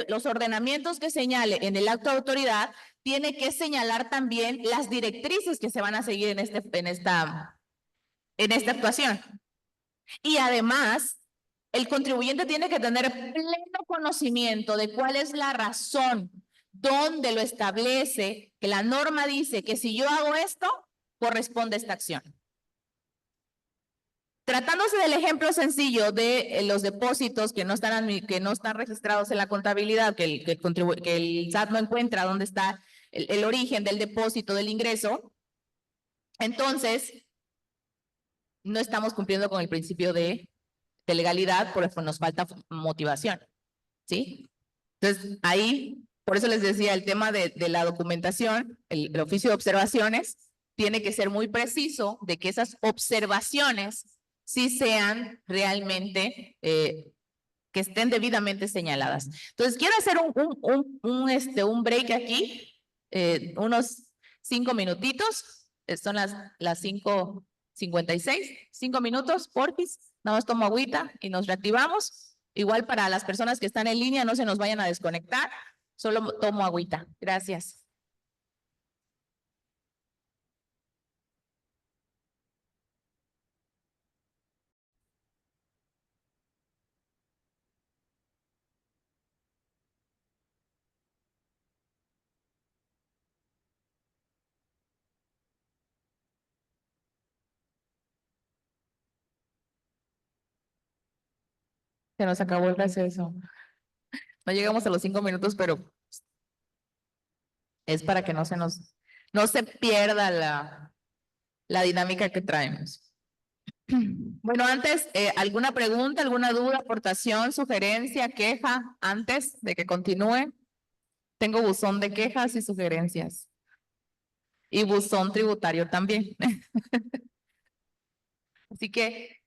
los ordenamientos que señale en el acto de autoridad tiene que señalar también las directrices que se van a seguir en esta actuación. Y además, el contribuyente tiene que tener pleno conocimiento de cuál es la razón, dónde lo establece, que la norma dice que si yo hago esto, corresponde esta acción. Tratándose del ejemplo sencillo de los depósitos que no están registrados en la contabilidad, que el SAT no encuentra dónde está el origen del depósito del ingreso, entonces no estamos cumpliendo con el principio de legalidad, por eso nos falta motivación, ¿sí? Entonces, ahí, por eso les decía, el tema de la documentación, el oficio de observaciones, tiene que ser muy preciso de que esas observaciones sí sean realmente, que estén debidamente señaladas. Entonces, quiero hacer un break aquí, unos 5 minutitos, son las 5:56, 5 minutos, porfis, nada más tomo agüita y nos reactivamos. Igual para las personas que están en línea, no se nos vayan a desconectar, solo tomo agüita. Gracias. Se nos acabó el receso. No llegamos a los 5 minutos, pero es para que no se pierda la dinámica que traemos. Bueno, antes, ¿alguna pregunta, alguna duda, aportación, sugerencia, queja antes de que continúe? Tengo buzón de quejas y sugerencias. Y buzón tributario también. Así que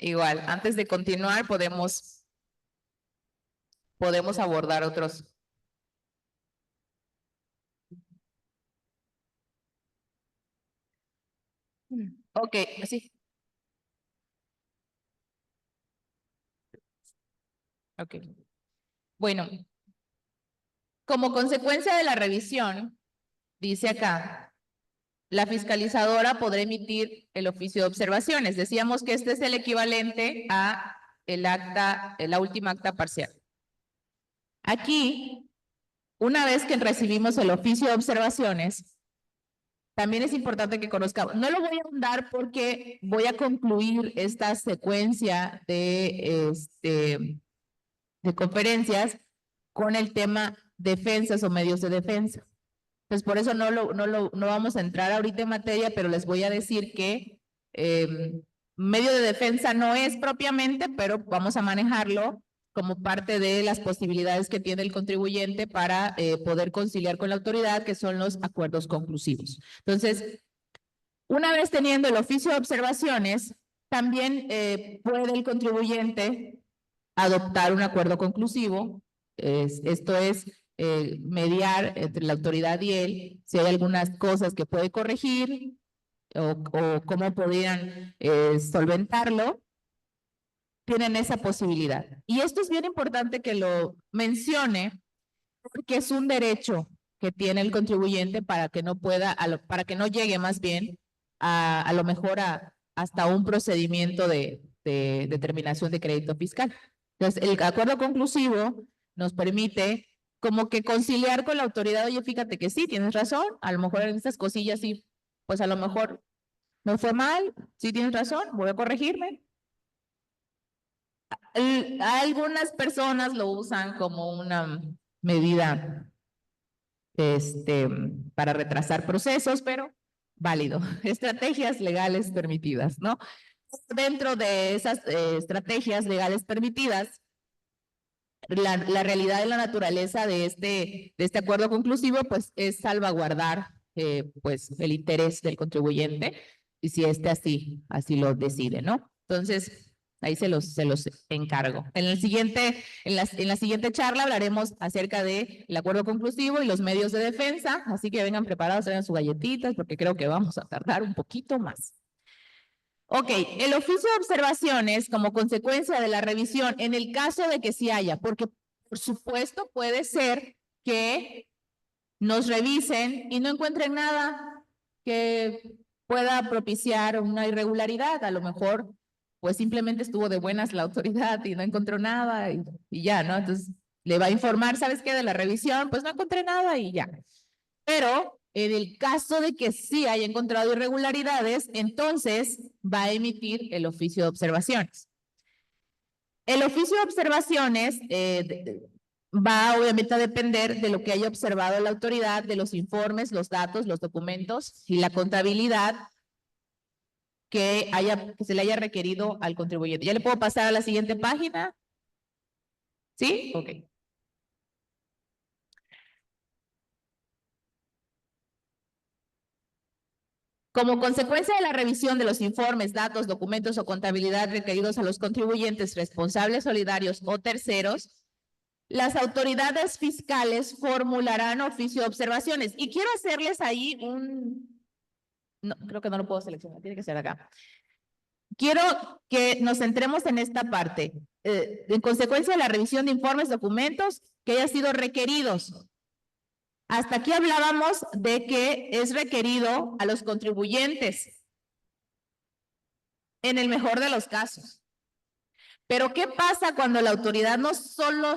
igual, antes de continuar podemos abordar otros. Ok, sí. Ok. Bueno, como consecuencia de la revisión, dice acá, la fiscalizadora podrá emitir el oficio de observaciones. Decíamos que este es el equivalente a el acta, la última acta parcial. Aquí, una vez que recibimos el oficio de observaciones, también es importante que conozcamos. No lo voy a ahondar porque voy a concluir esta secuencia de conferencias con el tema defensas o medios de defensa. Pues por eso no vamos a entrar ahorita en materia, pero les voy a decir que medio de defensa no es propiamente, pero vamos a manejarlo como parte de las posibilidades que tiene el contribuyente para poder conciliar con la autoridad, que son los acuerdos conclusivos. Entonces, una vez teniendo el oficio de observaciones, también puede el contribuyente adoptar un acuerdo conclusivo. Esto es mediar entre la autoridad y él si hay algunas cosas que puede corregir o cómo podrían solventarlo. Tienen esa posibilidad. Y esto es bien importante que lo mencione porque es un derecho que tiene el contribuyente para que no pueda, para que no llegue más bien a lo mejor hasta un procedimiento de determinación de crédito fiscal. Entonces, el acuerdo conclusivo nos permite como que conciliar con la autoridad. Oye, fíjate que sí, tienes razón, a lo mejor en estas cosillas sí, pues a lo mejor no fue mal, sí tienes razón, voy a corregirme. Algunas personas lo usan como una medida para retrasar procesos, pero válido. Estrategias legales permitidas, ¿no? Dentro de esas estrategias legales permitidas, la realidad y la naturaleza de este acuerdo conclusivo, pues, es salvaguardar pues, el interés del contribuyente, y si así lo decide, ¿no? Entonces, ahí se los encargo. En la siguiente charla hablaremos acerca del acuerdo conclusivo y los medios de defensa, así que vengan preparados, traigan sus galletitas, porque creo que vamos a tardar un poquito más. Ok, el oficio de observaciones como consecuencia de la revisión, en el caso de que sí haya, porque por supuesto puede ser que nos revisen y no encuentren nada que pueda propiciar una irregularidad. A lo mejor, pues simplemente estuvo de buenas la autoridad y no encontró nada y ya, ¿no? Entonces le va a informar, ¿sabes qué? De la revisión, pues no encontré nada y ya. Pero en el caso de que sí haya encontrado irregularidades, entonces va a emitir el oficio de observaciones. El oficio de observaciones va obviamente a depender de lo que haya observado la autoridad, de los informes, los datos, los documentos y la contabilidad que se le haya requerido al contribuyente. ¿Ya le puedo pasar a la siguiente página? ¿Sí? Ok. Como consecuencia de la revisión de los informes, datos, documentos o contabilidad requeridos a los contribuyentes responsables solidarios o terceros, las autoridades fiscales formularán oficio de observaciones. Y quiero hacerles ahí no, creo que no lo puedo seleccionar, tiene que ser acá. Quiero que nos centremos en esta parte. En consecuencia de la revisión de informes, documentos que hayan sido requeridos. Hasta aquí hablábamos de que es requerido a los contribuyentes, en el mejor de los casos. Pero ¿qué pasa cuando la autoridad no solo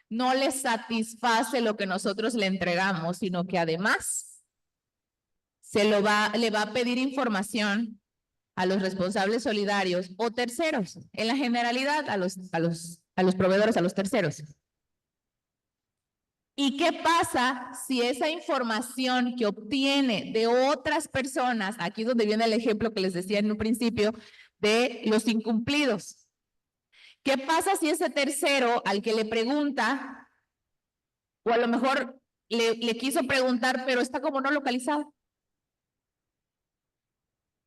no le satisface lo que nosotros le entregamos, sino que además le va a pedir información a los responsables solidarios o terceros, en la generalidad a los proveedores, a los terceros? ¿Y qué pasa si esa información que obtiene de otras personas, aquí es donde viene el ejemplo que les decía en un principio, de los incumplidos? ¿Qué pasa si ese tercero al que le pregunta, o a lo mejor le quiso preguntar, pero está como no localizado?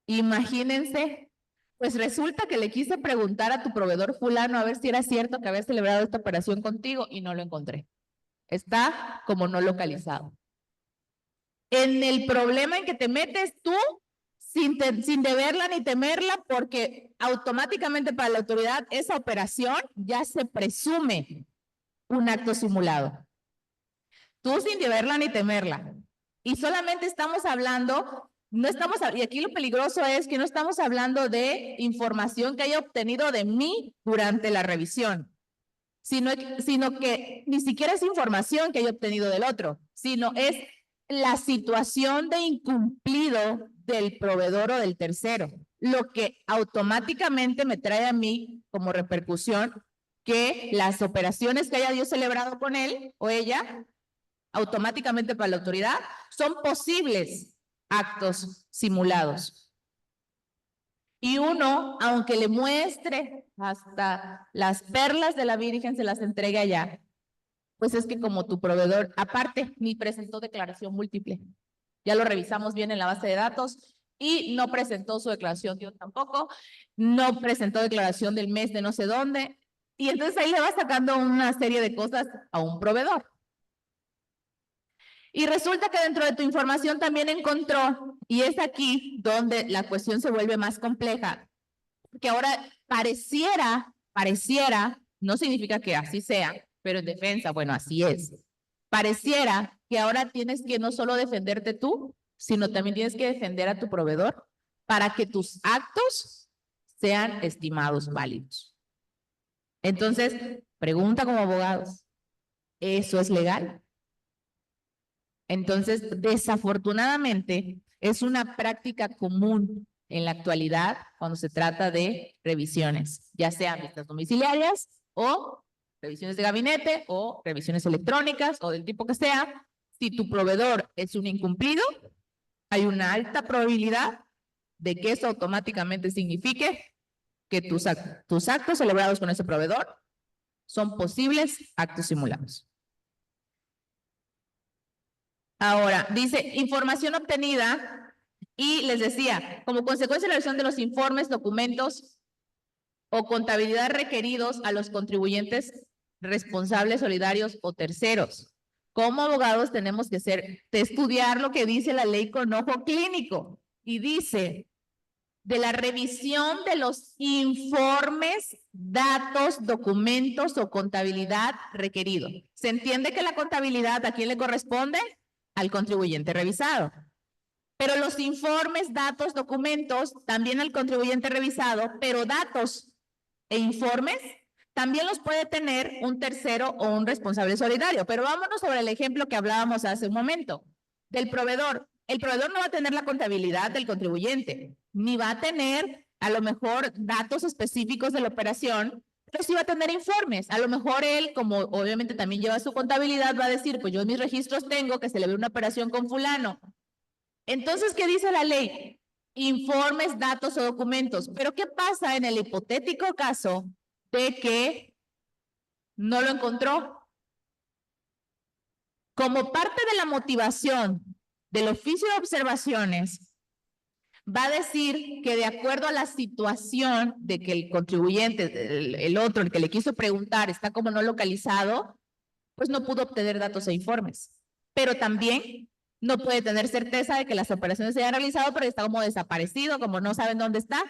Imagínense Pues resulta que le quise preguntar a tu proveedor fulano a ver si era cierto que había celebrado esta operación contigo y no lo encontré. Está como no localizado. En el problema en que te metes tú sin deberla ni temerla, porque automáticamente para la autoridad esa operación ya se presume un acto simulado. Tú sin deberla ni temerla. Y solamente estamos hablando, y aquí lo peligroso es que no estamos hablando de información que haya obtenido de mí durante la revisión, sino que ni siquiera es información que haya obtenido del otro, sino es la situación de incumplido del proveedor o del tercero, lo que automáticamente me trae a mí como repercusión que las operaciones que haya yo celebrado con él o ella, automáticamente para la autoridad, son posibles actos simulados. Y uno, aunque le muestre hasta las perlas de la Virgen, se las entregue allá, pues es que como tu proveedor, aparte, ni presentó declaración múltiple. Ya lo revisamos bien en la base de datos y no presentó su declaración yo tampoco, no presentó declaración del mes de no sé dónde, y entonces ahí le va sacando una serie de cosas a un proveedor. Y resulta que dentro de tu información también encontró, y es aquí donde la cuestión se vuelve más compleja, que ahora pareciera, no significa que así sea, pero en defensa, bueno, así es. Pareciera que ahora tienes que no solo defenderte tú, sino también tienes que defender a tu proveedor para que tus actos sean estimados válidos. Entonces, pregunta como abogados, ¿eso es legal? Entonces, desafortunadamente, es una práctica común en la actualidad cuando se trata de revisiones, ya sean vistas domiciliarias o revisiones de gabinete o revisiones electrónicas o del tipo que sea. Si tu proveedor es un incumplido, hay una alta probabilidad de que eso automáticamente signifique que tus actos celebrados con ese proveedor son posibles actos simulados. Ahora, dice, información obtenida, y les decía, como consecuencia de la revisión de los informes, documentos o contabilidad requeridos a los contribuyentes responsables, solidarios o terceros. Como abogados tenemos que estudiar lo que dice la ley con ojo clínico, y dice, de la revisión de los informes, datos, documentos o contabilidad requerido. ¿Se entiende que la contabilidad a quién le corresponde? Al contribuyente revisado. Pero los informes, datos, documentos, también al contribuyente revisado, pero datos e informes también los puede tener un tercero o un responsable solidario. Pero vámonos sobre el ejemplo que hablábamos hace un momento, del proveedor. El proveedor no va a tener la contabilidad del contribuyente, ni va a tener a lo mejor datos específicos de la operación, pero sí va a tener informes. A lo mejor él, como obviamente también lleva su contabilidad, va a decir, pues yo en mis registros tengo que celebré una operación con fulano. Entonces, ¿qué dice la ley? Informes, datos o documentos. Pero ¿qué pasa en el hipotético caso de que no lo encontró? Como parte de la motivación del oficio de observaciones, va a decir que de acuerdo a la situación de que el contribuyente, el otro, el que le quiso preguntar, está como no localizado, pues no pudo obtener datos e informes. Pero también no puede tener certeza de que las operaciones se hayan realizado, pero está como desaparecido, como no saben dónde está,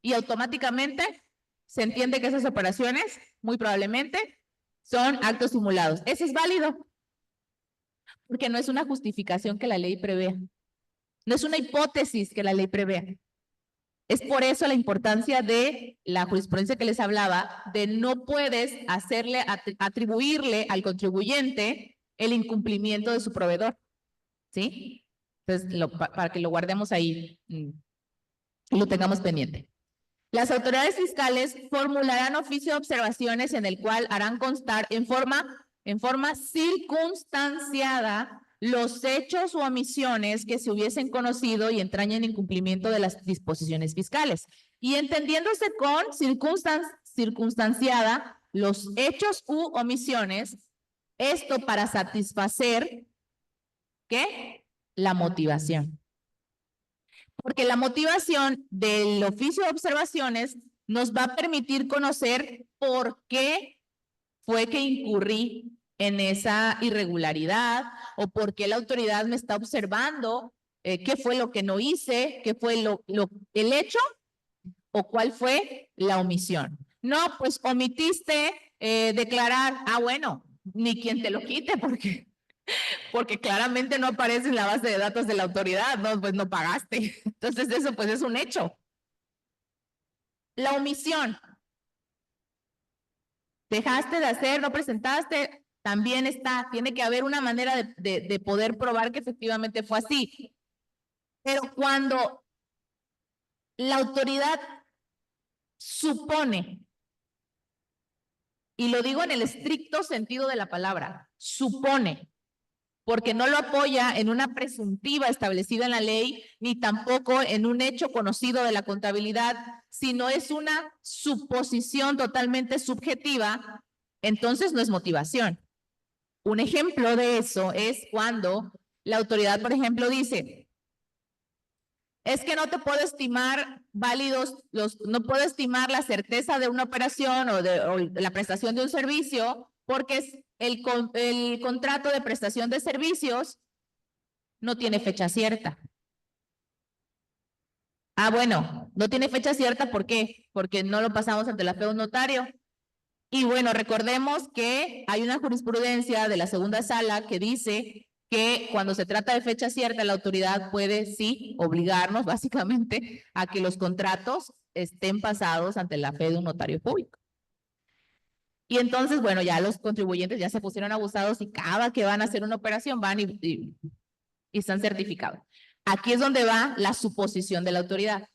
y automáticamente se entiende que esas operaciones, muy probablemente, son actos simulados. ¿Eso es válido? Porque no es una justificación que la ley prevea. No es una hipótesis que la ley prevea. Es por eso la importancia de la jurisprudencia que les hablaba, de no puedes atribuirle al contribuyente el incumplimiento de su proveedor. ¿Sí? Entonces, para que lo guardemos ahí y lo tengamos pendiente. Las autoridades fiscales formularán oficio de observaciones en el cual harán constar en forma circunstanciada los hechos o omisiones que se hubiesen conocido y entrañen incumplimiento de las disposiciones fiscales. Y entendiéndose con circunstanciada los hechos u omisiones, esto para satisfacer, ¿qué? La motivación. Porque la motivación del oficio de observaciones nos va a permitir conocer por qué fue que incurrí en esa irregularidad o por qué la autoridad me está observando, qué fue lo que no hice, qué fue el hecho o cuál fue la omisión. No, pues omitiste declarar, bueno, ni quien te lo quite porque claramente no aparece en la base de datos de la autoridad, no, pues no pagaste. Entonces eso pues es un hecho. La omisión. Dejaste de hacer, no presentaste, también tiene que haber una manera de poder probar que efectivamente fue así. Pero cuando la autoridad supone, y lo digo en el estricto sentido de la palabra, supone, porque no lo apoya en una presuntiva establecida en la ley, ni tampoco en un hecho conocido de la contabilidad, sino es una suposición totalmente subjetiva, entonces no es motivación. Un ejemplo de eso es cuando la autoridad, por ejemplo, dice, es que no te puedo estimar válidos, no puedo estimar la certeza de una operación o la prestación de un servicio porque el contrato de prestación de servicios no tiene fecha cierta. Bueno, no tiene fecha cierta, ¿por qué? Porque no lo pasamos ante la fe de un notario. Y bueno, recordemos que hay una jurisprudencia de la segunda sala que dice que cuando se trata de fecha cierta, la autoridad puede, sí, obligarnos básicamente a que los contratos estén pasados ante la fe de un notario público. Y entonces, bueno, ya los contribuyentes ya se pusieron abusados y cada que van a hacer una operación van y están certificados. Aquí es donde va la suposición de la autoridad.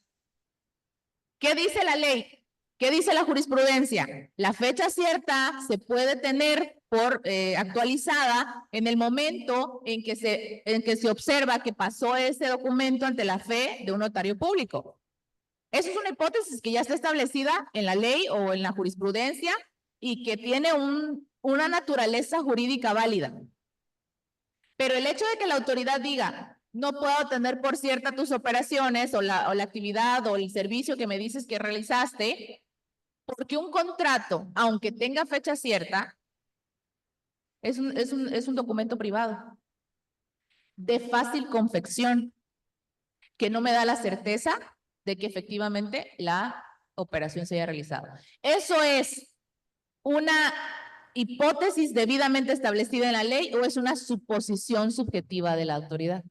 ¿Qué dice la ley? ¿Qué dice la jurisprudencia? La fecha cierta se puede tener por actualizada en el momento en que se observa que pasó ese documento ante la fe de un notario público. Eso es una hipótesis que ya está establecida en la ley o en la jurisprudencia y que tiene una naturaleza jurídica válida. Pero el hecho de que la autoridad diga, no puedo tener por cierta tus operaciones o la actividad o el servicio que me dices que realizaste, porque un contrato, aunque tenga fecha cierta, es un documento privado de fácil confección que no me da la certeza de que efectivamente la operación se haya realizado. Eso es una hipótesis debidamente establecida en la ley o es una suposición subjetiva de la autoridad.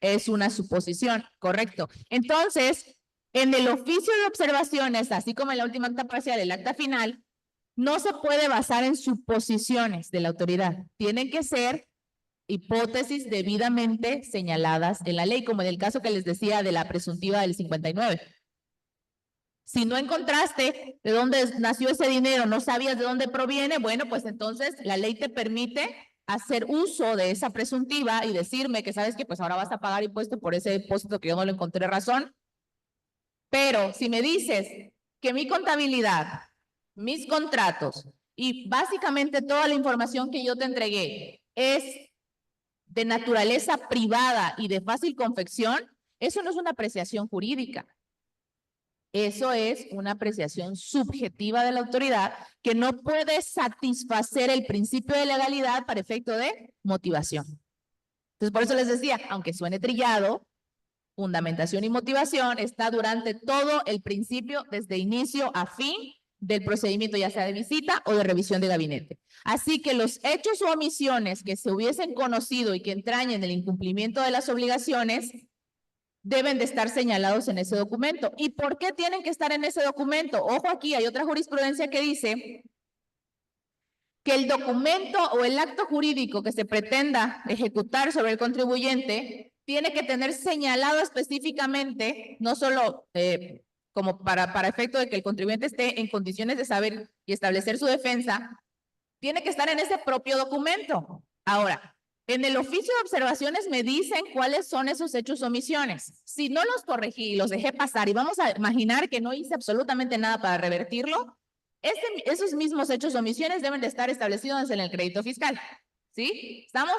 Es una suposición, correcto. Entonces, en el oficio de observaciones, así como en la última acta parcial, el acta final, no se puede basar en suposiciones de la autoridad. Tienen que ser hipótesis debidamente señaladas en la ley, como en el caso que les decía de la presuntiva del 59. Si no encontraste de dónde nació ese dinero, no sabías de dónde proviene, bueno, pues entonces la ley te permite hacer uso de esa presuntiva y decirme que sabes que pues ahora vas a pagar impuesto por ese depósito que yo no le encontré razón. Pero si me dices que mi contabilidad, mis contratos y básicamente toda la información que yo te entregué es de naturaleza privada y de fácil confección, eso no es una apreciación jurídica. Eso es una apreciación subjetiva de la autoridad que no puede satisfacer el principio de legalidad para efecto de motivación. Entonces, por eso les decía, aunque suene trillado, fundamentación y motivación está durante todo el principio, desde inicio a fin del procedimiento, ya sea de visita o de revisión de gabinete. Así que los hechos o omisiones que se hubiesen conocido y que entrañen el incumplimiento de las obligaciones deben de estar señalados en ese documento. ¿Y por qué tienen que estar en ese documento? Ojo, aquí hay otra jurisprudencia que dice que el documento o el acto jurídico que se pretenda ejecutar sobre el contribuyente tiene que tener señalado específicamente, no solo como para efecto de que el contribuyente esté en condiciones de saber y establecer su defensa, tiene que estar en ese propio documento. Ahora, en el oficio de observaciones me dicen cuáles son esos hechos o omisiones. Si no los corregí y los dejé pasar y vamos a imaginar que no hice absolutamente nada para revertirlo, esos mismos hechos o omisiones deben de estar establecidos en el crédito fiscal. ¿Sí? ¿Estamos?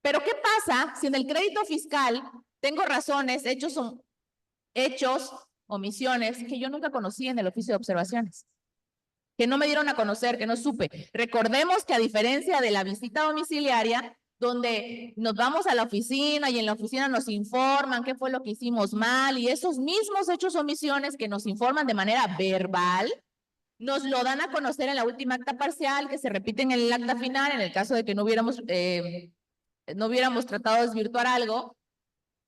Pero ¿qué pasa si en el crédito fiscal tengo razones, hechos, omisiones que yo nunca conocí en el oficio de observaciones? Que no me dieron a conocer, que no supe. Recordemos que a diferencia de la visita domiciliaria, donde nos vamos a la oficina y en la oficina nos informan qué fue lo que hicimos mal y esos mismos hechos o omisiones que nos informan de manera verbal, nos lo dan a conocer en la última acta parcial, que se repite en el acta final, en el caso de que no hubiéramos tratado de desvirtuar algo.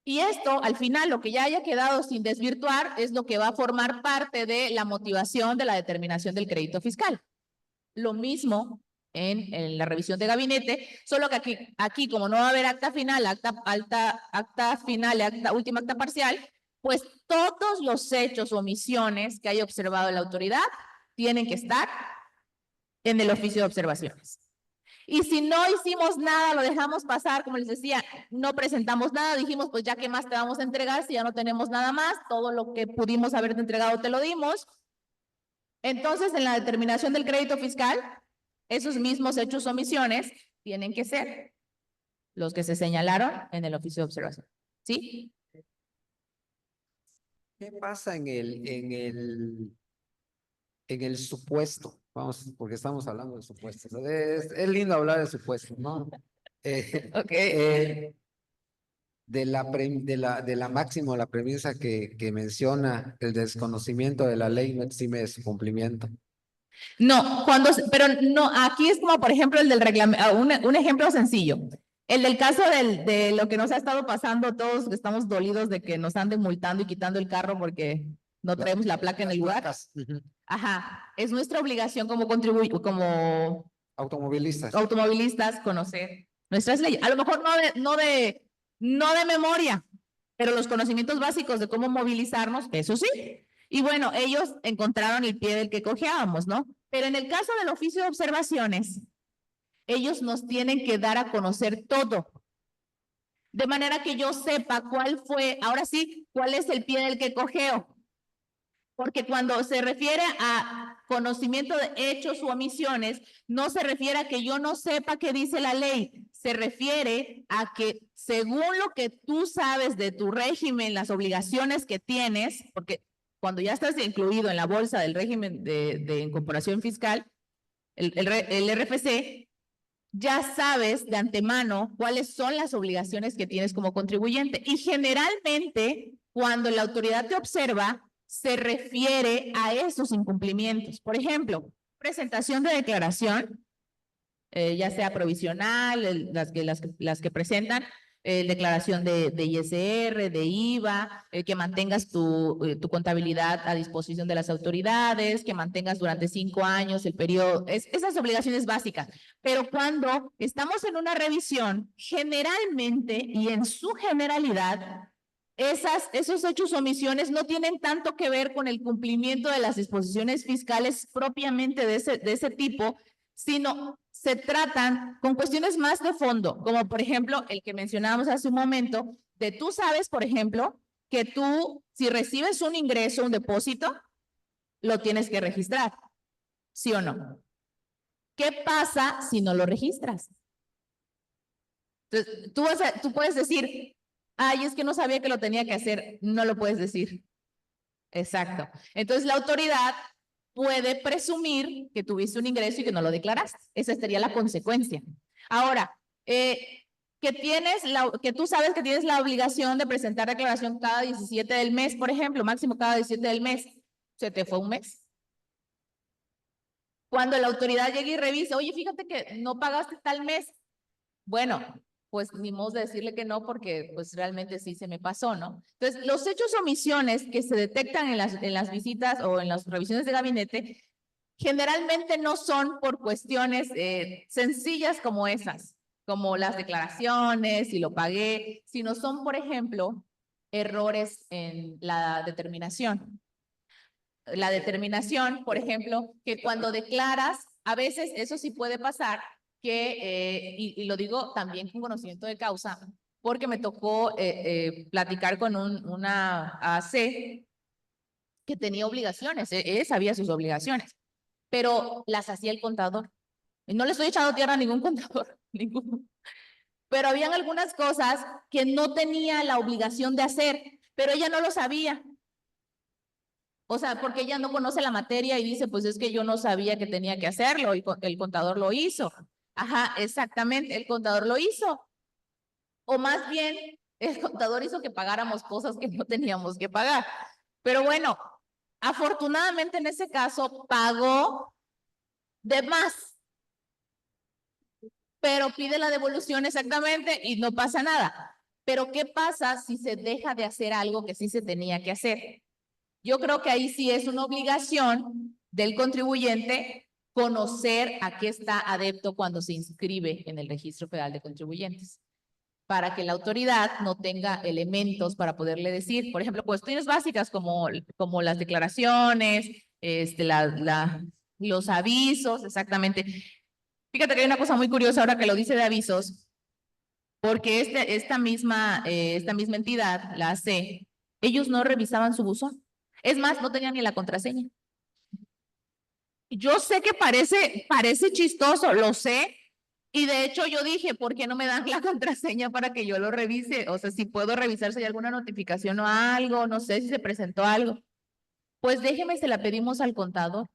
Y esto, al final, lo que ya haya quedado sin desvirtuar es lo que va a formar parte de la motivación de la determinación del crédito fiscal. Lo mismo en la revisión de gabinete, solo que aquí como no va a haber acta final, última acta parcial, pues todos los hechos o omisiones que haya observado la autoridad tienen que estar en el oficio de observaciones. Y si no hicimos nada, lo dejamos pasar, como les decía, no presentamos nada, dijimos, pues ya qué más te vamos a entregar si ya no tenemos nada más, todo lo que pudimos haberte entregado te lo dimos. Entonces, en la determinación del crédito fiscal, esos mismos hechos o omisiones tienen que ser los que se señalaron en el oficio de observación. ¿Sí? ¿Qué pasa en el supuesto? Vamos, porque estamos hablando de supuestos. Es lindo hablar de supuestos, ¿no? Ok. De la máxima, la premisa que menciona el desconocimiento de la ley no exime de su cumplimiento. No, pero no, aquí es como por ejemplo el del reglamento, un ejemplo sencillo. El del caso de lo que nos ha estado pasando, todos estamos dolidos de que nos anden multando y quitando el carro porque no traemos la placa en el lugar. Ajá, es nuestra obligación como automovilistas conocer nuestras leyes. A lo mejor no de memoria, pero los conocimientos básicos de cómo movilizarnos, eso sí. Y bueno, ellos encontraron el pie del que cojeábamos, ¿no? Pero en el caso del oficio de observaciones, ellos nos tienen que dar a conocer todo. De manera que yo sepa cuál es el pie del que cojeo. Porque cuando se refiere a conocimiento de hechos u omisiones, no se refiere a que yo no sepa qué dice la ley, se refiere a que según lo que tú sabes de tu régimen, las obligaciones que tienes, porque cuando ya estás incluido en la bolsa del régimen de incorporación fiscal, el RFC, ya sabes de antemano cuáles son las obligaciones que tienes como contribuyente. Y generalmente, cuando la autoridad te observa, se refiere a esos incumplimientos. Por ejemplo, presentación de declaración, ya sea provisional, las que presentan, declaración de ISR, de IVA, que mantengas tu contabilidad a disposición de las autoridades, que mantengas durante 5 años el periodo, esas obligaciones básicas. Pero cuando estamos en una revisión, generalmente y en su generalidad, esos hechos o omisiones no tienen tanto que ver con el cumplimiento de las disposiciones fiscales propiamente de ese tipo, sino se tratan con cuestiones más de fondo, como por ejemplo el que mencionábamos hace un momento, de tú sabes, por ejemplo, que tú, si recibes un ingreso, un depósito, lo tienes que registrar, ¿sí o no? ¿Qué pasa si no lo registras? Entonces, tú puedes decir, ay, es que no sabía que lo tenía que hacer, no lo puedes decir. Exacto. Entonces, la autoridad puede presumir que tuviste un ingreso y que no lo declaraste. Esa sería la consecuencia. Ahora, que tú sabes que tienes la obligación de presentar declaración cada 17 del mes, por ejemplo, máximo cada 17 del mes, se te fue un mes. Cuando la autoridad llegue y revise, oye, fíjate que no pagaste tal mes. Bueno, pues ni modo de decirle que no porque pues realmente sí se me pasó, ¿no? Entonces, los hechos o omisiones que se detectan en las visitas o en las revisiones de gabinete generalmente no son por cuestiones sencillas como esas, como las declaraciones, si lo pagué, sino son, por ejemplo, errores en la determinación. La determinación, por ejemplo, que cuando declaras, a veces eso sí puede pasar, y lo digo también con conocimiento de causa, porque me tocó platicar con una AC que tenía obligaciones, sabía sus obligaciones, pero las hacía el contador. Y no le estoy echando tierra a ningún contador, ninguno. pero habían algunas cosas que no tenía la obligación de hacer, pero ella no lo sabía. O sea, porque ella no conoce la materia y dice, pues es que yo no sabía que tenía que hacerlo y el contador lo hizo. Ajá, exactamente, el contador lo hizo. O más bien, el contador hizo que pagáramos cosas que no teníamos que pagar. Pero bueno, afortunadamente en ese caso pagó de más. Pero pide la devolución exactamente y no pasa nada. Pero ¿qué pasa si se deja de hacer algo que sí se tenía que hacer? Yo creo que ahí sí es una obligación del contribuyente conocer a qué está adepto cuando se inscribe en el Registro Federal de Contribuyentes, para que la autoridad no tenga elementos para poderle decir, por ejemplo, cuestiones básicas como las declaraciones, los avisos, exactamente. Fíjate que hay una cosa muy curiosa ahora que lo dice de avisos, porque esta misma entidad, la AC, ellos no revisaban su buzón. Es más, no tenían ni la contraseña. Yo sé que parece chistoso, lo sé. Y de hecho yo dije, ¿por qué no me dan la contraseña para que yo lo revise? O sea, si puedo revisar si hay alguna notificación o algo, no sé si se presentó algo. Pues déjeme, se la pedimos al contador.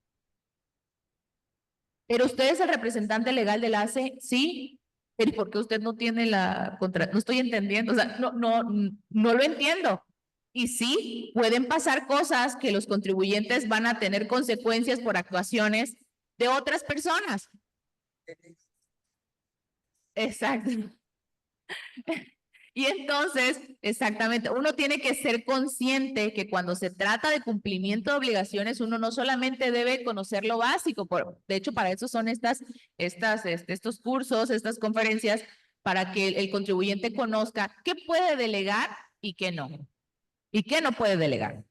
¿Pero usted es el representante legal del ACE? Sí. ¿Pero por qué usted no tiene la contraseña? No estoy entendiendo, o sea, no lo entiendo. Y sí, pueden pasar cosas que los contribuyentes van a tener consecuencias por actuaciones de otras personas. Exacto. Y entonces, exactamente, uno tiene que ser consciente que cuando se trata de cumplimiento de obligaciones, uno no solamente debe conocer lo básico, de hecho, para eso son estos cursos, estas conferencias, para que el contribuyente conozca qué puede delegar y qué no puede delegar.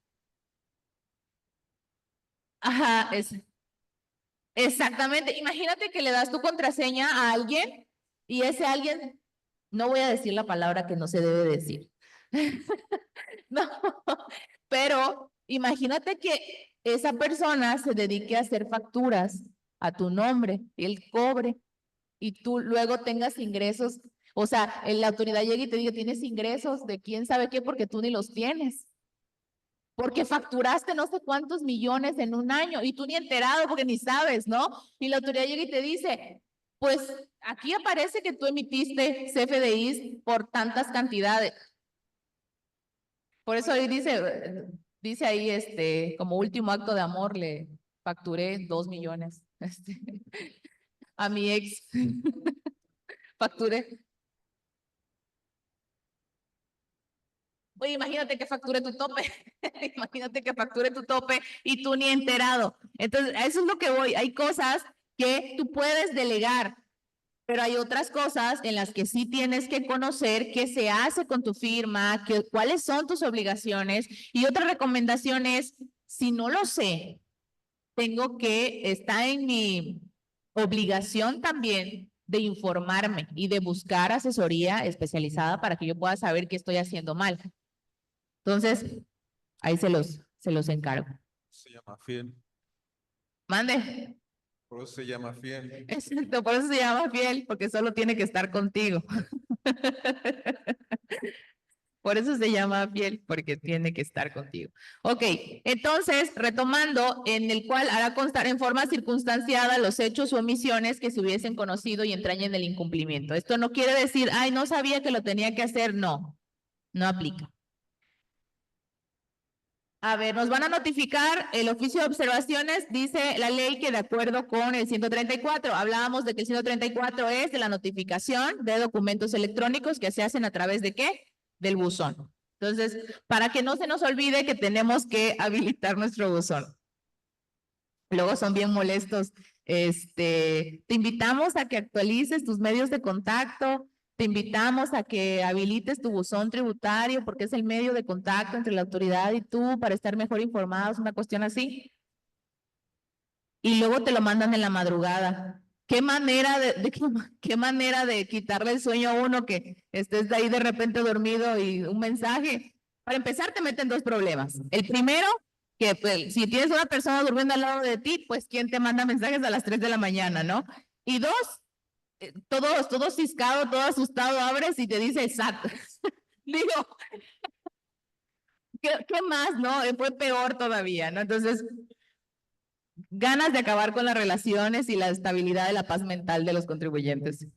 Ajá, exactamente. Imagínate que le das tu contraseña a alguien y ese alguien, no voy a decir la palabra que no se debe decir. No, pero imagínate que esa persona se dedique a hacer facturas a tu nombre y él cobre y tú luego tengas ingresos. O sea, la autoridad llega y te diga, tienes ingresos de quién sabe qué porque tú ni los tienes. Porque facturaste no sé cuántos millones en un año y tú ni enterado porque ni sabes, ¿no? Y la autoridad llega y te dice, pues aquí aparece que tú emitiste CFDIs por tantas cantidades. Por eso ahí dice ahí, como último acto de amor le facturé 2 millones a mi ex. Facturé. Oye, imagínate que facture tu tope. Imagínate que facture tu tope y tú ni enterado. Entonces, a eso es lo que voy. Hay cosas que tú puedes delegar, pero hay otras cosas en las que sí tienes que conocer qué se hace con tu firma, cuáles son tus obligaciones. Y otra recomendación es, si no lo sé, está en mi obligación también de informarme y de buscar asesoría especializada para que yo pueda saber qué estoy haciendo mal. Entonces, ahí se los encargo. Se llama fiel. Mande. Por eso se llama fiel. Exacto, por eso se llama fiel, porque solo tiene que estar contigo. Por eso se llama fiel, porque tiene que estar contigo. Ok, entonces, retomando, en el cual hará constar en forma circunstanciada los hechos o omisiones que se hubiesen conocido y entrañen el incumplimiento. Esto no quiere decir, ay, no sabía que lo tenía que hacer. No aplica. A ver, nos van a notificar el oficio de observaciones, dice la ley que de acuerdo con el 134, hablábamos de que el 134 es de la notificación de documentos electrónicos que se hacen a través de ¿qué? Del buzón. Entonces, para que no se nos olvide que tenemos que habilitar nuestro buzón. Luego son bien molestos. Te invitamos a que actualices tus medios de contacto. Te invitamos a que habilites tu buzón tributario porque es el medio de contacto entre la autoridad y tú para estar mejor informados, una cuestión así. Y luego te lo mandan en la madrugada. ¿Qué manera qué manera de quitarle el sueño a uno que estés de ahí de repente dormido y un mensaje? Para empezar, te meten dos problemas. El primero, que pues, si tienes una persona durmiendo al lado de ti, pues ¿quién te manda mensajes a las 3 de la mañana, no? Y dos, todo ciscado, todo asustado, abres y te dice exacto. Digo, ¿qué más, no? Fue peor todavía, ¿no? Entonces, ganas de acabar con las relaciones y la estabilidad de la paz mental de los contribuyentes.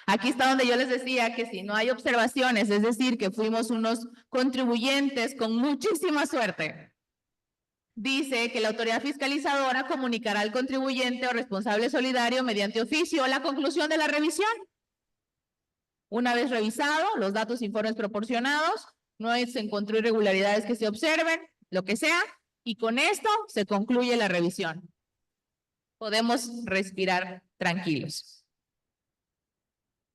Aquí está donde yo les decía que si no hay observaciones, es decir, que fuimos unos contribuyentes con muchísima suerte, dice que la autoridad fiscalizadora comunicará al contribuyente o responsable solidario mediante oficio la conclusión de la revisión. Una vez revisado, los datos e informes proporcionados, no se encontró irregularidades que se observen, lo que sea, y con esto se concluye la revisión. Podemos respirar tranquilos.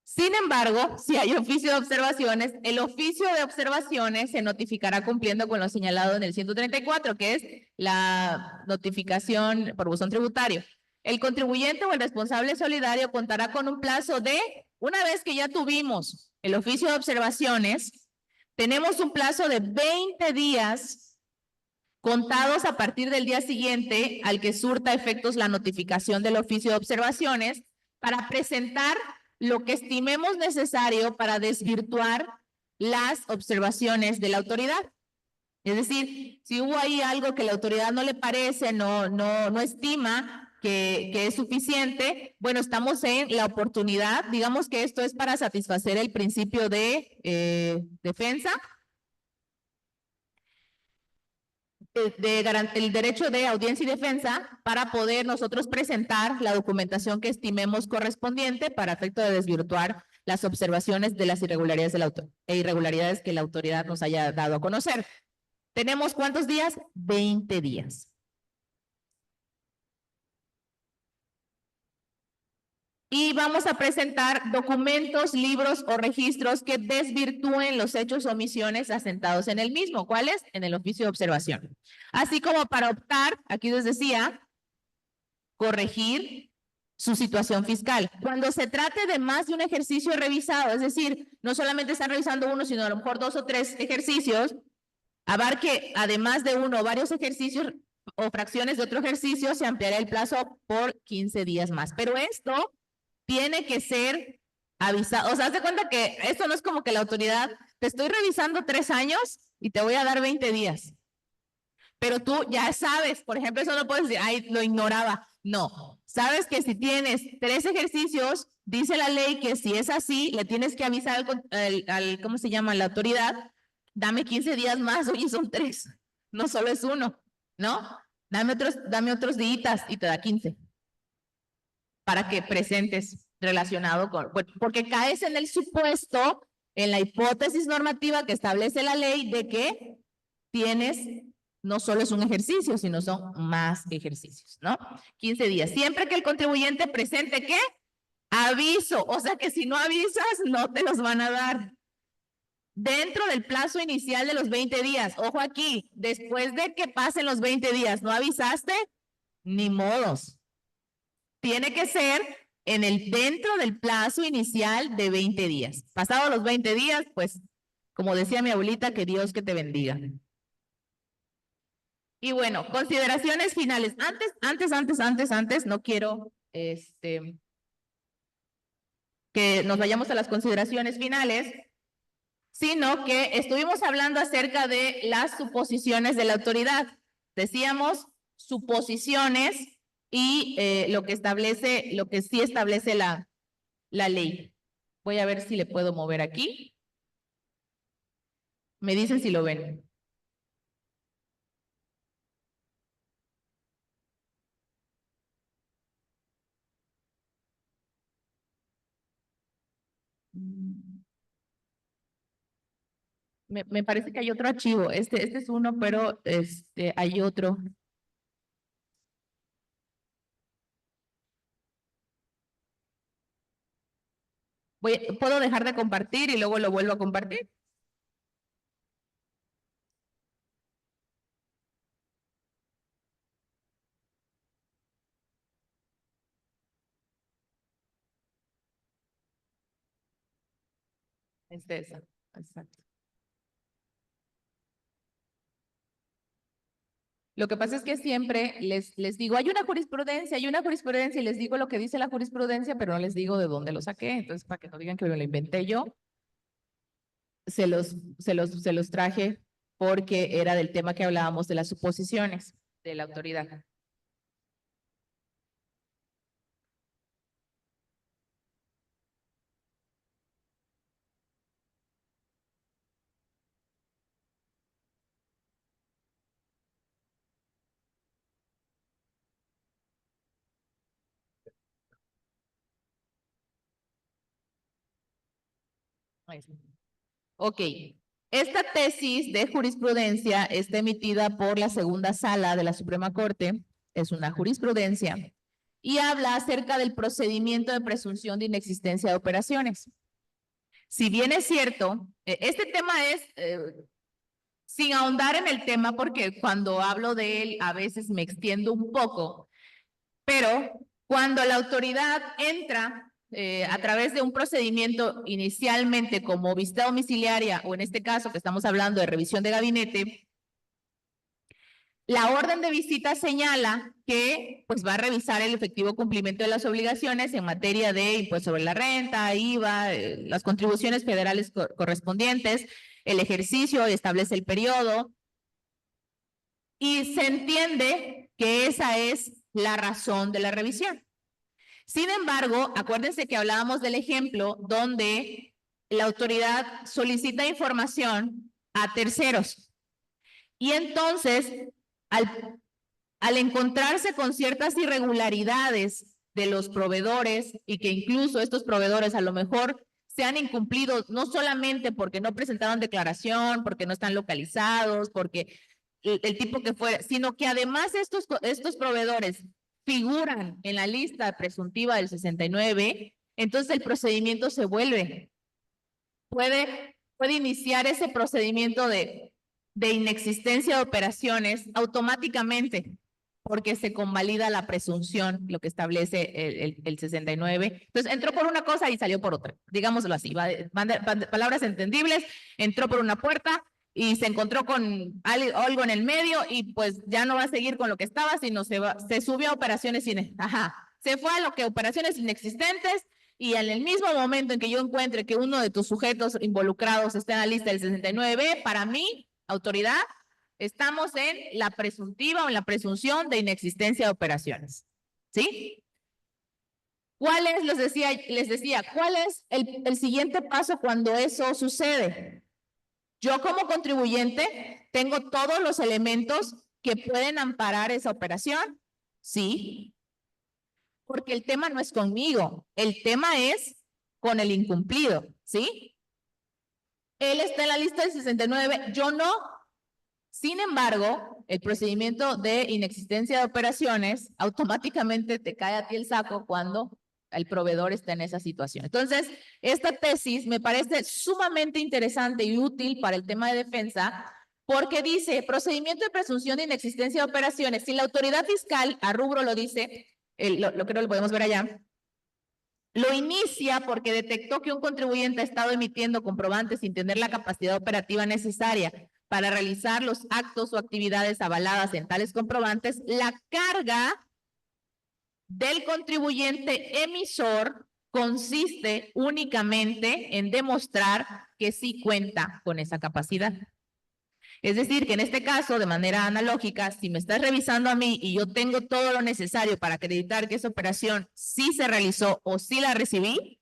Sin embargo, si hay oficio de observaciones, el oficio de observaciones se notificará cumpliendo con lo señalado en el 134, que es la notificación por buzón tributario. El contribuyente o el responsable solidario contará con un plazo de, una vez que ya tuvimos el oficio de observaciones, tenemos un plazo de 20 días contados a partir del día siguiente al que surta efectos la notificación del oficio de observaciones para presentar lo que estimemos necesario para desvirtuar las observaciones de la autoridad. Es decir, si hubo ahí algo que la autoridad no le parece, no estima que es suficiente, bueno, estamos en la oportunidad, digamos que esto es para satisfacer el principio de defensa, el derecho de audiencia y defensa para poder nosotros presentar la documentación que estimemos correspondiente para efecto de desvirtuar las observaciones de las irregularidades irregularidades que la autoridad nos haya dado a conocer. ¿Tenemos cuántos días? 20 días. Y vamos a presentar documentos, libros o registros que desvirtúen los hechos o omisiones asentados en el mismo. ¿Cuáles? En el oficio de observación. Así como para optar, aquí les decía, corregir su situación fiscal. Cuando se trate de más de un ejercicio revisado, es decir, no solamente están revisando uno, sino a lo mejor 2 o 3 ejercicios, abarque además de uno o varios ejercicios o fracciones de otro ejercicio, se ampliará el plazo por 15 días más. Pero esto tiene que ser avisado. O sea, haz de cuenta que esto no es como que la autoridad, te estoy revisando 3 años y te voy a dar 20 días. Pero tú ya sabes, por ejemplo, eso no puedes decir, ay, lo ignoraba. No, sabes que si tienes 3 ejercicios, dice la ley que si es así, le tienes que avisar al ¿cómo se llama? La autoridad, dame 15 días más, oye, son 3, no solo es uno, ¿no? Dame otros días y te da 15 para que presentes relacionado con, porque caes en el supuesto, en la hipótesis normativa que establece la ley de que tienes, no solo es un ejercicio, sino son más ejercicios, ¿no? 15 días. Siempre que el contribuyente presente, ¿qué? Aviso, o sea que si no avisas, no te los van a dar. Dentro del plazo inicial de los 20 días, ojo aquí, después de que pasen los 20 días, ¿no avisaste? Ni modos. Tiene que ser dentro del plazo inicial de 20 días. Pasados los 20 días, pues, como decía mi abuelita, que Dios que te bendiga. Y bueno, consideraciones finales. Antes, no quiero que nos vayamos a las consideraciones finales, sino que estuvimos hablando acerca de las suposiciones de la autoridad. Decíamos suposiciones y lo que sí establece la ley. Voy a ver si le puedo mover aquí. Me dicen si lo ven. Me parece que hay otro archivo. Este es uno, pero hay otro. ¿Puedo dejar de compartir y luego lo vuelvo a compartir? Es esa, exacto. Lo que pasa es que siempre les digo, hay una jurisprudencia, y les digo lo que dice la jurisprudencia, pero no les digo de dónde lo saqué. Entonces, para que no digan que me lo inventé yo, se los traje porque era del tema que hablábamos de las suposiciones de la autoridad. Ok, esta tesis de jurisprudencia está emitida por la segunda sala de la Suprema Corte, es una jurisprudencia, y habla acerca del procedimiento de presunción de inexistencia de operaciones. Si bien es cierto, este tema es, sin ahondar en el tema, porque cuando hablo de él a veces me extiendo un poco, pero cuando la autoridad entra a través de un procedimiento inicialmente como visita domiciliaria, o en este caso que estamos hablando de revisión de gabinete, la orden de visita señala que pues va a revisar el efectivo cumplimiento de las obligaciones en materia de impuesto sobre la renta, IVA, las contribuciones federales correspondientes, el ejercicio, establece el periodo, y se entiende que esa es la razón de la revisión. Sin embargo, acuérdense que hablábamos del ejemplo donde la autoridad solicita información a terceros. Y entonces, al encontrarse con ciertas irregularidades de los proveedores y que incluso estos proveedores a lo mejor se han incumplido no solamente porque no presentaron declaración, porque no están localizados, porque el tipo que fuera, sino que además estos proveedores figuran en la lista presuntiva del 69, entonces el procedimiento se vuelve. Puede iniciar ese procedimiento de inexistencia de operaciones automáticamente, porque se convalida la presunción, lo que establece el 69. Entonces, entró por una cosa y salió por otra, digámoslo así, palabras entendibles, entró por una puerta y se encontró con algo en el medio y pues ya no va a seguir con lo que estaba, sino se subió a operaciones se fue a lo que operaciones inexistentes, y en el mismo momento en que yo encuentre que uno de tus sujetos involucrados está en la lista del 69, para mí, autoridad, estamos en la presuntiva o en la presunción de inexistencia de operaciones. ¿Sí? Les decía, ¿cuál es el siguiente paso cuando eso sucede? Yo como contribuyente tengo todos los elementos que pueden amparar esa operación. Sí. Porque el tema no es conmigo, el tema es con el incumplido. ¿Sí? Él está en la lista del 69, yo no. Sin embargo, el procedimiento de inexistencia de operaciones automáticamente te cae a ti el saco cuando el proveedor está en esa situación. Entonces, esta tesis me parece sumamente interesante y útil para el tema de defensa, porque dice, procedimiento de presunción de inexistencia de operaciones. Si la autoridad fiscal, a rubro lo dice, lo creo que lo podemos ver allá, lo inicia porque detectó que un contribuyente ha estado emitiendo comprobantes sin tener la capacidad operativa necesaria para realizar los actos o actividades avaladas en tales comprobantes, la carga del contribuyente emisor consiste únicamente en demostrar que sí cuenta con esa capacidad. Es decir, que en este caso, de manera analógica, si me estás revisando a mí y yo tengo todo lo necesario para acreditar que esa operación sí se realizó o sí la recibí,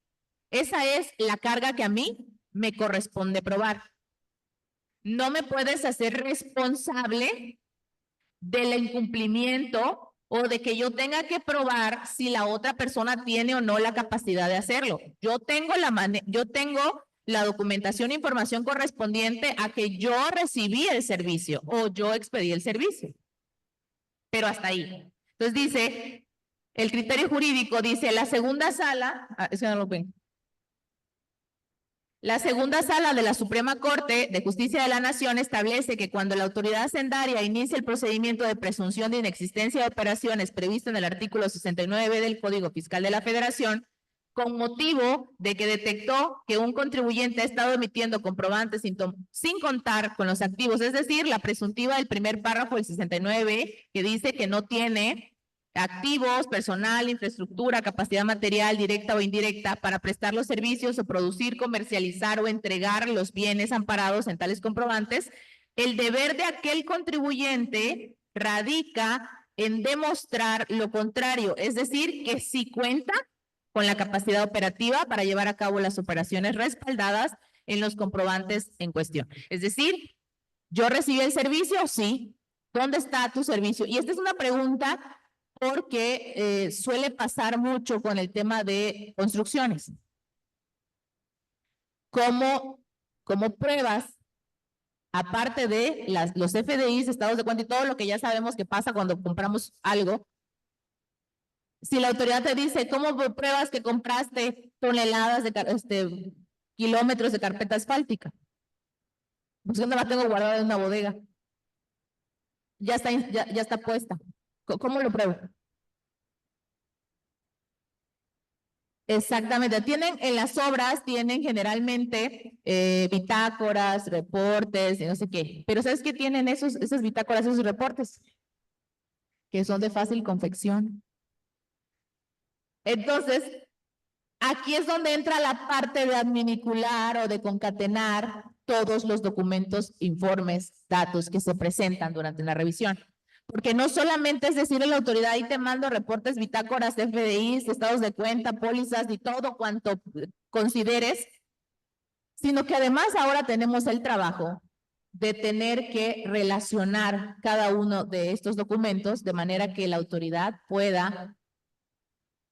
esa es la carga que a mí me corresponde probar. No me puedes hacer responsable del incumplimiento o de que yo tenga que probar si la otra persona tiene o no la capacidad de hacerlo. Yo tengo la documentación e información correspondiente a que yo recibí el servicio o yo expedí el servicio. Pero hasta ahí. Entonces dice, el criterio jurídico dice, la segunda sala, eso no lo ven. La segunda sala de la Suprema Corte de Justicia de la Nación establece que cuando la autoridad hacendaria inicia el procedimiento de presunción de inexistencia de operaciones previsto en el artículo 69 del Código Fiscal de la Federación, con motivo de que detectó que un contribuyente ha estado emitiendo comprobantes sin contar con los activos, es decir, la presuntiva del primer párrafo del 69, que dice que no tiene activos, personal, infraestructura, capacidad material directa o indirecta para prestar los servicios o producir, comercializar o entregar los bienes amparados en tales comprobantes. El deber de aquel contribuyente radica en demostrar lo contrario, es decir, que sí cuenta con la capacidad operativa para llevar a cabo las operaciones respaldadas en los comprobantes en cuestión. Es decir, ¿yo recibí el servicio? Sí. ¿Dónde está tu servicio? Y esta es una pregunta porque suele pasar mucho con el tema de construcciones. ¿Cómo pruebas, aparte de los FDIs, estados de cuenta y todo lo que ya sabemos que pasa cuando compramos algo? Si la autoridad te dice, ¿cómo pruebas que compraste toneladas de kilómetros de carpeta asfáltica? Pues yo no la tengo guardada en una bodega. Ya está puesta. ¿Cómo lo pruebo? Exactamente. En las obras tienen generalmente bitácoras, reportes y no sé qué. Pero ¿sabes qué tienen esas bitácoras, esos reportes? Que son de fácil confección. Entonces, aquí es donde entra la parte de adminicular o de concatenar todos los documentos, informes, datos que se presentan durante la revisión. Porque no solamente es decirle a la autoridad, ahí te mando reportes, bitácoras, FDIs, estados de cuenta, pólizas y todo cuanto consideres, sino que además ahora tenemos el trabajo de tener que relacionar cada uno de estos documentos de manera que la autoridad pueda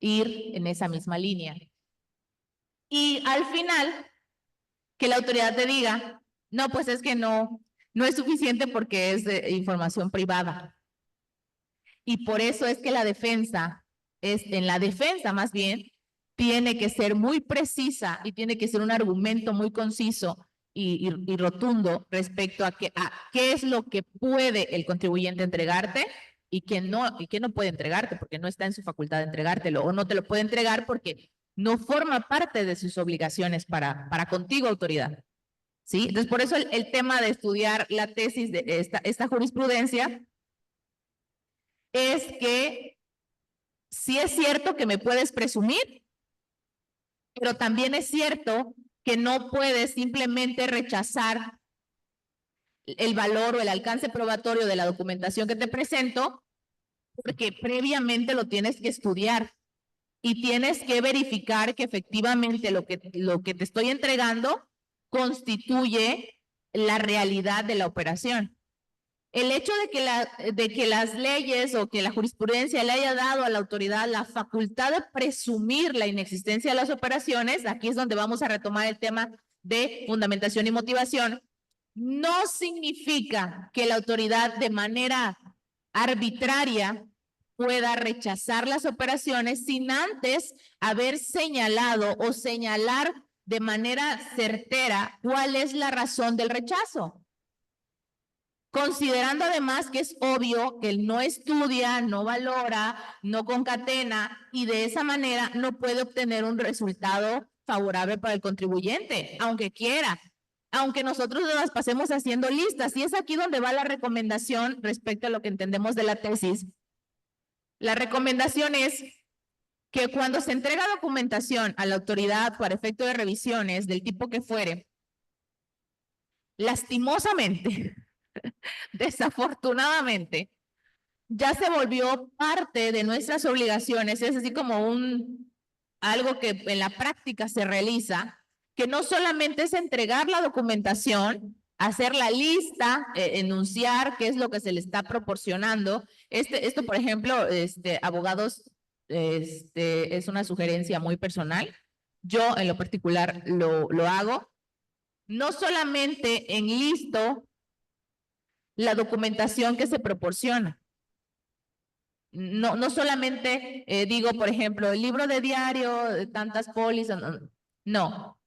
ir en esa misma línea. Y al final, que la autoridad te diga, no, pues es que no es suficiente porque es de información privada. Y por eso es que en la defensa más bien, tiene que ser muy precisa y tiene que ser un argumento muy conciso y rotundo respecto a qué es lo que puede el contribuyente entregarte y qué no puede entregarte porque no está en su facultad de entregártelo o no te lo puede entregar porque no forma parte de sus obligaciones para contigo, autoridad. ¿Sí? Entonces, por eso el tema de estudiar la tesis de esta jurisprudencia es que sí es cierto que me puedes presumir, pero también es cierto que no puedes simplemente rechazar el valor o el alcance probatorio de la documentación que te presento, porque previamente lo tienes que estudiar y tienes que verificar que efectivamente lo que te estoy entregando constituye la realidad de la operación. El hecho de que las leyes o que la jurisprudencia le haya dado a la autoridad la facultad de presumir la inexistencia de las operaciones, aquí es donde vamos a retomar el tema de fundamentación y motivación, no significa que la autoridad de manera arbitraria pueda rechazar las operaciones sin antes haber señalado o señalar de manera certera cuál es la razón del rechazo. Considerando además que es obvio que él no estudia, no valora, no concatena y de esa manera no puede obtener un resultado favorable para el contribuyente, aunque quiera, aunque nosotros nos pasemos haciendo listas. Y es aquí donde va la recomendación respecto a lo que entendemos de la tesis. La recomendación es que cuando se entrega documentación a la autoridad para efecto de revisiones del tipo que fuere, lastimosamente, desafortunadamente, ya se volvió parte de nuestras obligaciones, es así como algo que en la práctica se realiza, que no solamente es entregar la documentación, hacer la lista, enunciar qué es lo que se le está proporcionando. Esto, por ejemplo, abogados, es una sugerencia muy personal. Yo en lo particular lo hago. No solamente en listo la documentación que se proporciona. No solamente digo, por ejemplo, el libro de diario, tantas pólizas, no.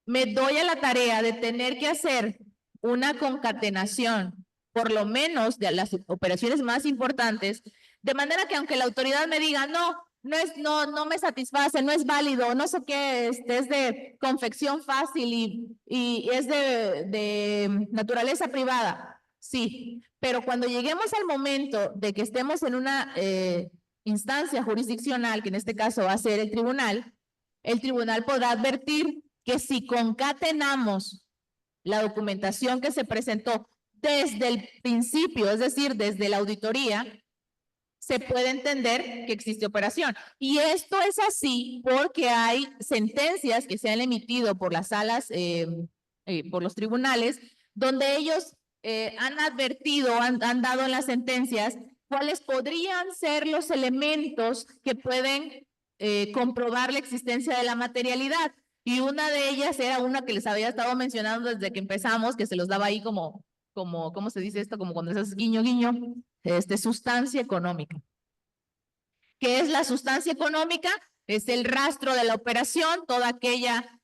Me doy a la tarea de tener que hacer una concatenación, por lo menos de las operaciones más importantes, de manera que aunque la autoridad me diga, no, no me satisface, no es válido, no sé qué, es de confección fácil y es de naturaleza privada. Sí, pero cuando lleguemos al momento de que estemos en una instancia jurisdiccional, que en este caso va a ser el tribunal podrá advertir que si concatenamos la documentación que se presentó desde el principio, es decir, desde la auditoría, se puede entender que existe operación. Y esto es así porque hay sentencias que se han emitido por las salas, por los tribunales, donde ellos han advertido, han dado en las sentencias cuáles podrían ser los elementos que pueden comprobar la existencia de la materialidad. Y una de ellas era una que les había estado mencionando desde que empezamos, que se los daba ahí como ¿cómo se dice esto? Como cuando es guiño, guiño, sustancia económica. ¿Qué es la sustancia económica? Es el rastro de la operación, toda aquella,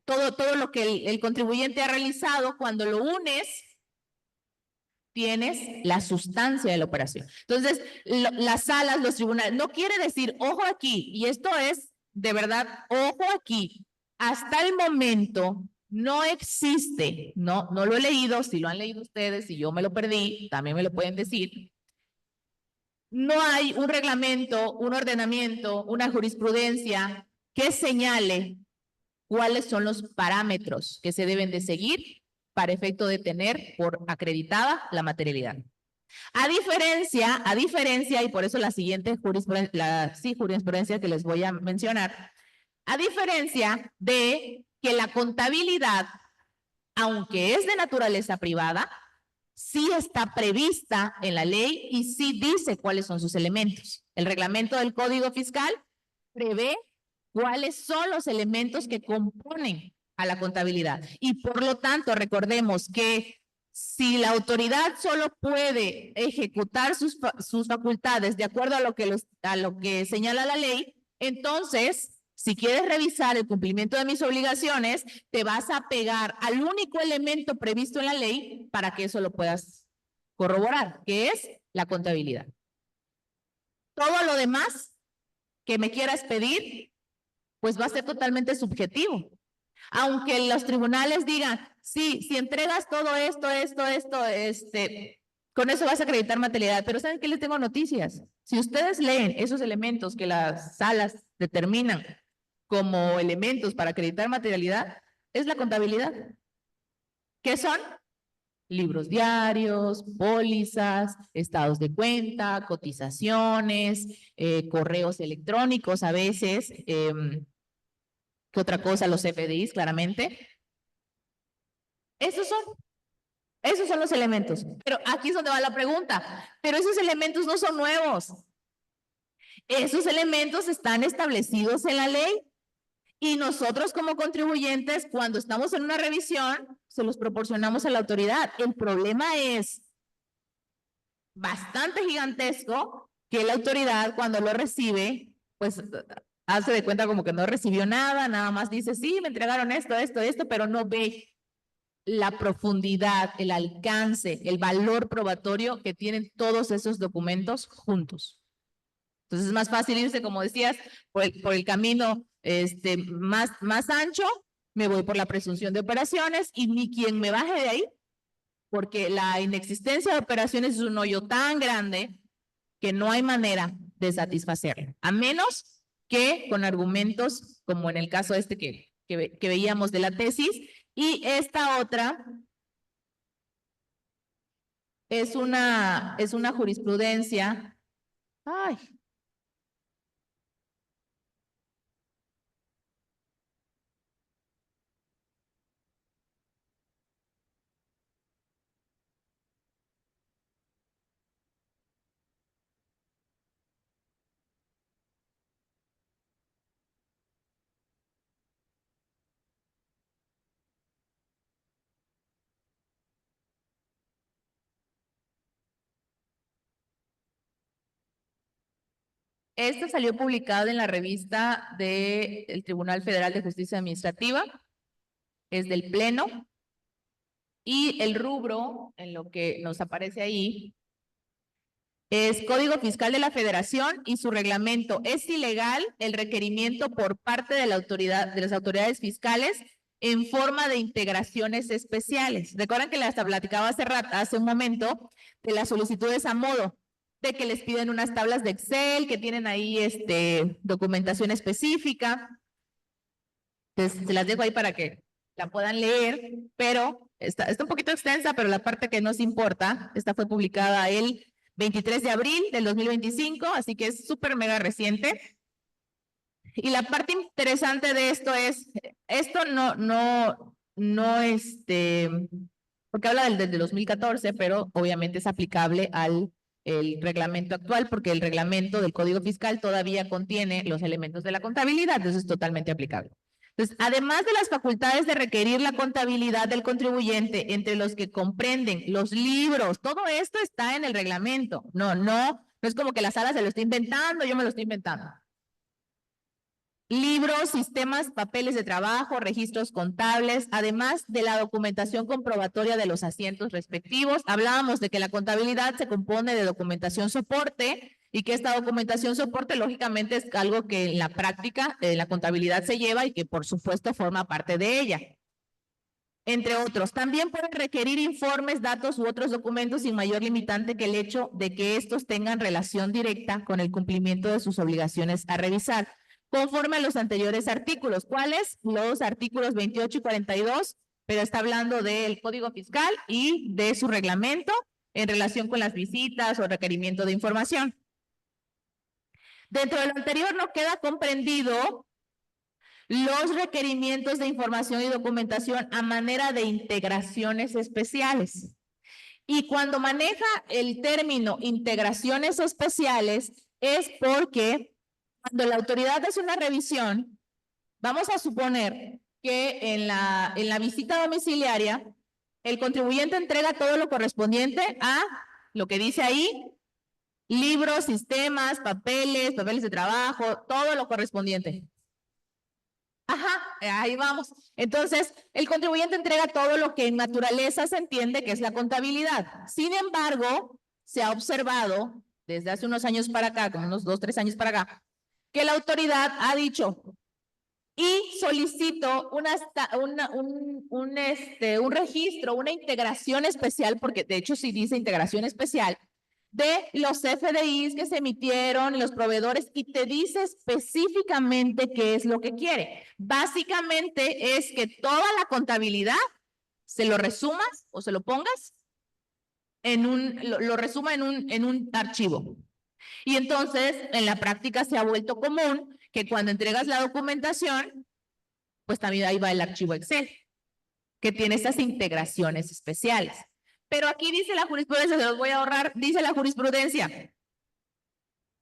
todo lo que el contribuyente ha realizado. Cuando lo unes, tienes la sustancia de la operación. Entonces, las salas, los tribunales, no quiere decir, ojo aquí, y esto es de verdad, ojo aquí, hasta el momento no existe, no lo he leído, si lo han leído ustedes, si yo me lo perdí, también me lo pueden decir. No hay un reglamento, un ordenamiento, una jurisprudencia que señale cuáles son los parámetros que se deben de seguir para efecto de tener por acreditada la materialidad. A diferencia, y por eso la siguiente jurisprudencia que les voy a mencionar, a diferencia de que la contabilidad, aunque es de naturaleza privada, sí está prevista en la ley y sí dice cuáles son sus elementos. El reglamento del Código Fiscal prevé cuáles son los elementos que componen a la contabilidad. Y por lo tanto, recordemos que si la autoridad solo puede ejecutar sus facultades de acuerdo a lo que señala la ley, entonces, si quieres revisar el cumplimiento de mis obligaciones, te vas a pegar al único elemento previsto en la ley para que eso lo puedas corroborar, que es la contabilidad. Todo lo demás que me quieras pedir, pues va a ser totalmente subjetivo. Aunque los tribunales digan, sí, si entregas todo esto, con eso vas a acreditar materialidad. Pero ¿saben qué? Les tengo noticias. Si ustedes leen esos elementos que las salas determinan como elementos para acreditar materialidad, es la contabilidad. ¿Qué son? Libros diarios, pólizas, estados de cuenta, cotizaciones, correos electrónicos a veces, ¿qué otra cosa? Los FDIs, claramente. Esos son los elementos. Pero aquí es donde va la pregunta. Pero esos elementos no son nuevos. Esos elementos están establecidos en la ley. Y nosotros como contribuyentes, cuando estamos en una revisión, se los proporcionamos a la autoridad. El problema es bastante gigantesco que la autoridad cuando lo recibe, pues hace de cuenta como que no recibió nada más dice, sí, me entregaron esto, pero no ve la profundidad, el alcance, el valor probatorio que tienen todos esos documentos juntos. Entonces es más fácil irse, como decías, por el camino más ancho, me voy por la presunción de operaciones y ni quien me baje de ahí, porque la inexistencia de operaciones es un hoyo tan grande que no hay manera de satisfacerlo, a menos que con argumentos como en el caso que veíamos de la tesis, y esta otra es una jurisprudencia. Ay. Esta salió publicada en la revista del Tribunal Federal de Justicia Administrativa, es del Pleno, y el rubro en lo que nos aparece ahí Es Código Fiscal de la Federación y su reglamento. Es ilegal el requerimiento por parte de la autoridad, de las autoridades fiscales en forma de integraciones especiales. Recuerdan que les platicaba hace un momento de las solicitudes a modo, de que les piden unas tablas de Excel, que tienen ahí documentación específica. Entonces, se las dejo ahí para que la puedan leer, pero está un poquito extensa, pero la parte que nos importa, esta fue publicada el 23 de abril del 2025, así que es súper mega reciente. Y la parte interesante de esto es, esto porque habla del 2014, pero obviamente es aplicable al el reglamento actual, porque el reglamento del Código Fiscal todavía contiene los elementos de la contabilidad, entonces es totalmente aplicable. Entonces, además de las facultades de requerir la contabilidad del contribuyente, entre los que comprenden los libros, todo esto está en el reglamento. No es como que la sala se lo está inventando, yo me lo estoy inventando. Libros, sistemas, papeles de trabajo, registros contables, además de la documentación comprobatoria de los asientos respectivos. Hablábamos de que la contabilidad se compone de documentación soporte y que esta documentación soporte lógicamente es algo que en la práctica la contabilidad se lleva y que por supuesto forma parte de ella. Entre otros, también pueden requerir informes, datos u otros documentos sin mayor limitante que el hecho de que estos tengan relación directa con el cumplimiento de sus obligaciones a revisar, conforme a los anteriores artículos. ¿Cuáles? Los artículos 28 y 42, pero está hablando del Código Fiscal y de su reglamento en relación con las visitas o requerimiento de información. Dentro de lo anterior no queda comprendido los requerimientos de información y documentación a manera de integraciones especiales. Y cuando maneja el término integraciones especiales es porque cuando la autoridad hace una revisión, vamos a suponer que en la visita domiciliaria, el contribuyente entrega todo lo correspondiente a lo que dice ahí, libros, sistemas, papeles de trabajo, todo lo correspondiente. Ajá, ahí vamos. Entonces, el contribuyente entrega todo lo que en naturaleza se entiende que es la contabilidad. Sin embargo, se ha observado desde hace unos años para acá, como unos 2, 3 años para acá, que la autoridad ha dicho y solicito un registro, una integración especial, porque de hecho sí dice integración especial, de los FDIs que se emitieron, los proveedores, y te dice específicamente qué es lo que quiere. Básicamente es que toda la contabilidad se lo resumas o se lo pongas lo resuma en un archivo. Y entonces, en la práctica se ha vuelto común que cuando entregas la documentación, pues también ahí va el archivo Excel, que tiene esas integraciones especiales. Pero aquí dice la jurisprudencia, se los voy a ahorrar, dice la jurisprudencia.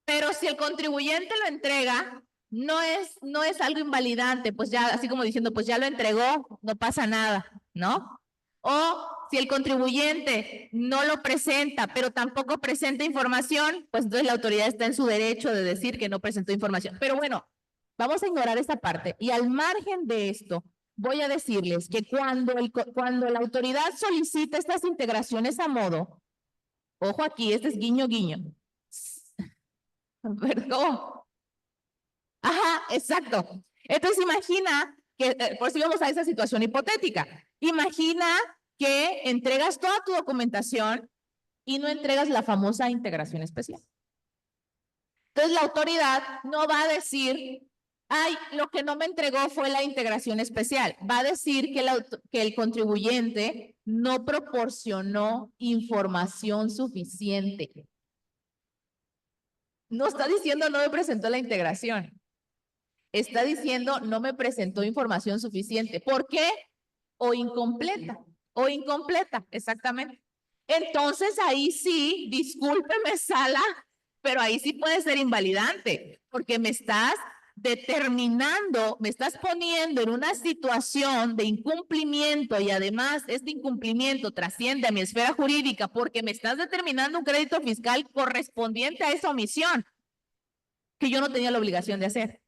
Pero si el contribuyente lo entrega, no es algo invalidante, pues ya, así como diciendo, pues ya lo entregó, no pasa nada, ¿no? O si el contribuyente no lo presenta, pero tampoco presenta información, pues entonces la autoridad está en su derecho de decir que no presentó información. Pero bueno, vamos a ignorar esta parte. Y al margen de esto, voy a decirles que cuando la autoridad solicita estas integraciones a modo, ojo aquí, este es guiño, guiño. Perdón. Ajá, exacto. Entonces imagina que, por si vamos a esa situación hipotética, imagina que entregas toda tu documentación y no entregas la famosa integración especial. Entonces la autoridad no va a decir, ay, lo que no me entregó fue la integración especial. Va a decir que el contribuyente no proporcionó información suficiente. No está diciendo no me presentó la integración. Está diciendo no me presentó información suficiente. ¿Por qué? O incompleta, exactamente. Entonces ahí sí, discúlpeme sala, pero ahí sí puede ser invalidante, porque me estás determinando, me estás poniendo en una situación de incumplimiento y además este incumplimiento trasciende a mi esfera jurídica porque me estás determinando un crédito fiscal correspondiente a esa omisión que yo no tenía la obligación de hacer.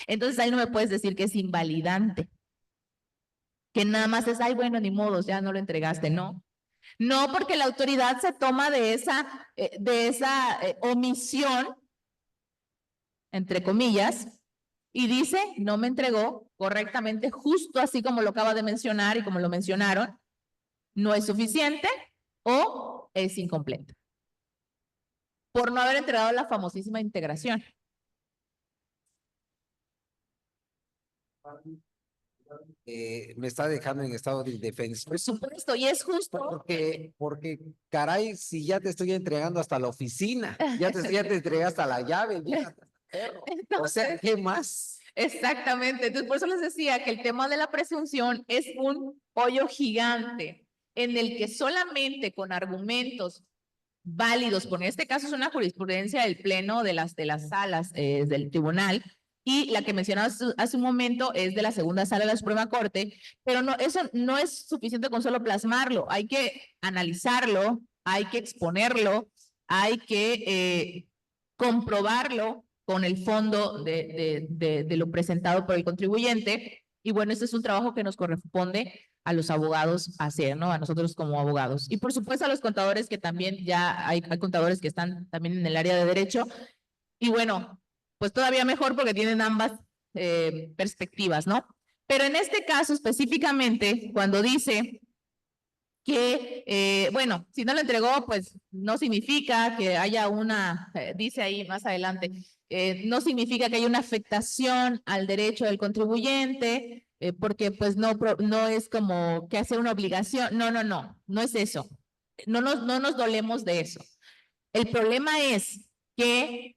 Entonces ahí no me puedes decir que es invalidante, que nada más es, ay, bueno, ni modos, ya no lo entregaste, no. No, porque la autoridad se toma de esa omisión, entre comillas, y dice, no me entregó correctamente, justo así como lo acaba de mencionar y como lo mencionaron, no es suficiente o es incompleta. Por no haber entregado la famosísima integración. Me está dejando en estado de indefensión. Por supuesto, y es justo. Porque, caray, si ya te estoy entregando hasta la oficina, ya te entregué hasta la llave, ya. O sea, ¿qué más? Exactamente. Entonces, por eso les decía que el tema de la presunción es un hoyo gigante en el que solamente con argumentos válidos, porque en este caso es una jurisprudencia del pleno de las salas del tribunal, y la que mencionaba hace un momento es de la segunda sala de la Suprema Corte, pero no, eso no es suficiente con solo plasmarlo, hay que analizarlo, hay que exponerlo, hay que comprobarlo con el fondo de lo presentado por el contribuyente, y bueno, este es un trabajo que nos corresponde a los abogados hacer, ¿no? A nosotros como abogados. Y por supuesto a los contadores, que también ya hay contadores que están también en el área de derecho, y bueno, pues todavía mejor porque tienen ambas perspectivas, ¿no? Pero en este caso específicamente, cuando dice que, bueno, si no lo entregó, pues no significa que haya una, dice ahí más adelante, no significa que haya una afectación al derecho del contribuyente, porque pues no es como que hace una obligación, no es eso. No nos dolemos de eso. El problema es que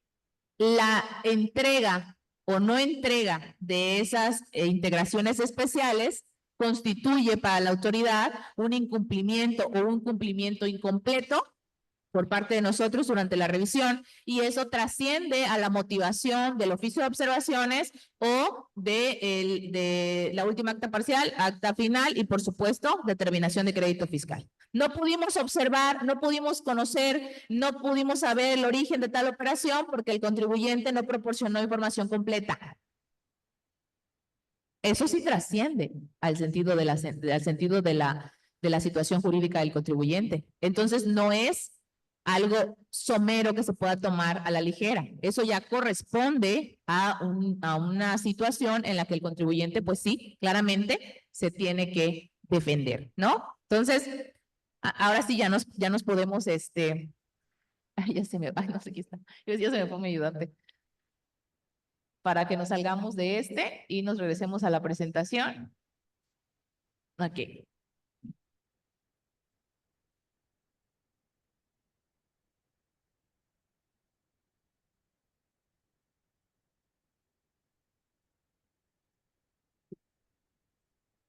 la entrega o no entrega de esas integraciones especiales constituye para la autoridad un incumplimiento o un cumplimiento incompleto por parte de nosotros durante la revisión, y eso trasciende a la motivación del oficio de observaciones o de la última acta parcial, acta final y por supuesto determinación de crédito fiscal. No pudimos observar, no pudimos conocer, no pudimos saber el origen de tal operación porque el contribuyente no proporcionó información completa. Eso sí trasciende al sentido de la situación jurídica del contribuyente. Entonces no es algo somero que se pueda tomar a la ligera. Eso ya corresponde a una situación en la que el contribuyente, pues sí, claramente se tiene que defender, ¿no? Entonces, ahora sí ya nos podemos, ay, ya se me va, no sé qué está. Ya se me fue mi ayudante. Para que nos salgamos de y nos regresemos a la presentación. Ok.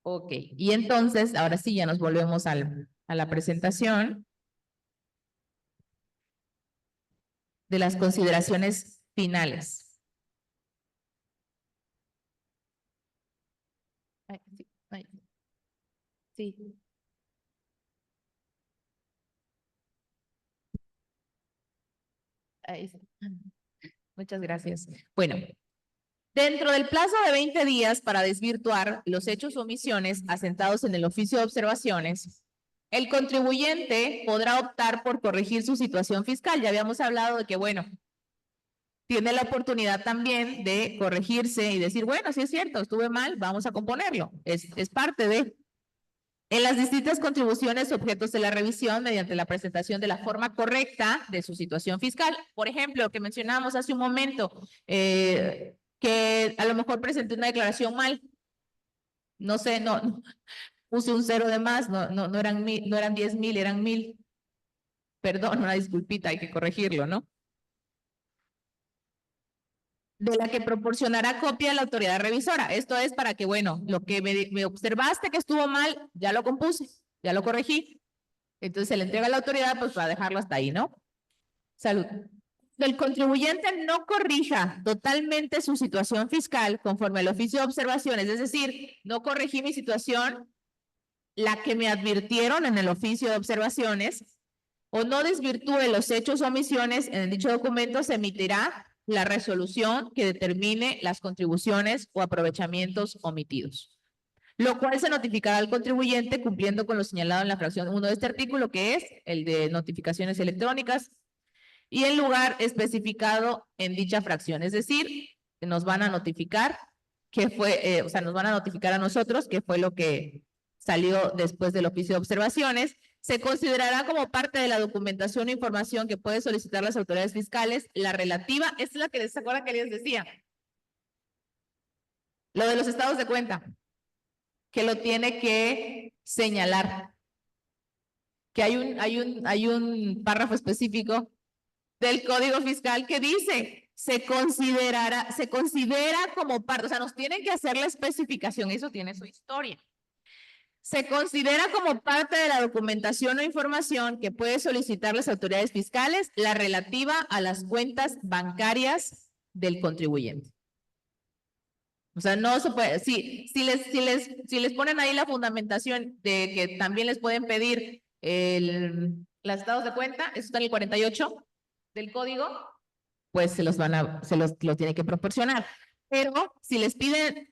Ok, y entonces, ahora sí, ya nos volvemos a la presentación de las consideraciones finales. Sí. Ahí está. Muchas gracias. Bueno, dentro del plazo de 20 días para desvirtuar los hechos o omisiones asentados en el oficio de observaciones, el contribuyente podrá optar por corregir su situación fiscal. Ya habíamos hablado de que, bueno, tiene la oportunidad también de corregirse y decir, bueno, sí es cierto, estuve mal, vamos a componerlo. Es parte de... En las distintas contribuciones objetos de la revisión mediante la presentación de la forma correcta de su situación fiscal. Por ejemplo, que mencionábamos hace un momento, que a lo mejor presenté una declaración mal. No sé, no puse un 0 de más, no eran 10,000, eran 1,000. Perdón, una disculpita, hay que corregirlo, ¿no? De la que proporcionará copia a la autoridad revisora. Esto es para que, bueno, lo que me observaste que estuvo mal, ya lo compuse, ya lo corregí. Entonces se le entrega a la autoridad, pues para dejarlo hasta ahí, ¿no? Salud. El contribuyente no corrija totalmente su situación fiscal conforme al oficio de observaciones, es decir, no corregí mi situación, la que me advirtieron en el oficio de observaciones, o no desvirtúe los hechos o omisiones en dicho documento, se emitirá la resolución que determine las contribuciones o aprovechamientos omitidos. lo cual se notificará al contribuyente cumpliendo con lo señalado en la fracción 1 de este artículo, que es el de notificaciones electrónicas, y el lugar especificado en dicha fracción. Es decir, nos van a notificar qué fue, o sea, nos van a notificar a nosotros qué fue lo que salió después del oficio de observaciones. Se considerará como parte de la documentación o información que puede solicitar las autoridades fiscales la relativa, esta es la que se acuerdan que les decía, lo de los estados de cuenta, que lo tiene que señalar, que hay un párrafo específico del Código Fiscal que dice, se considera como parte, o sea, nos tienen que hacer la especificación, eso tiene su historia. Se considera como parte de la documentación o información que puede solicitar las autoridades fiscales la relativa a las cuentas bancarias del contribuyente. O sea, no se puede, si les ponen ahí la fundamentación de que también les pueden pedir los estados de cuenta, eso está en el 48 del código, pues lo tiene que proporcionar. Pero si les piden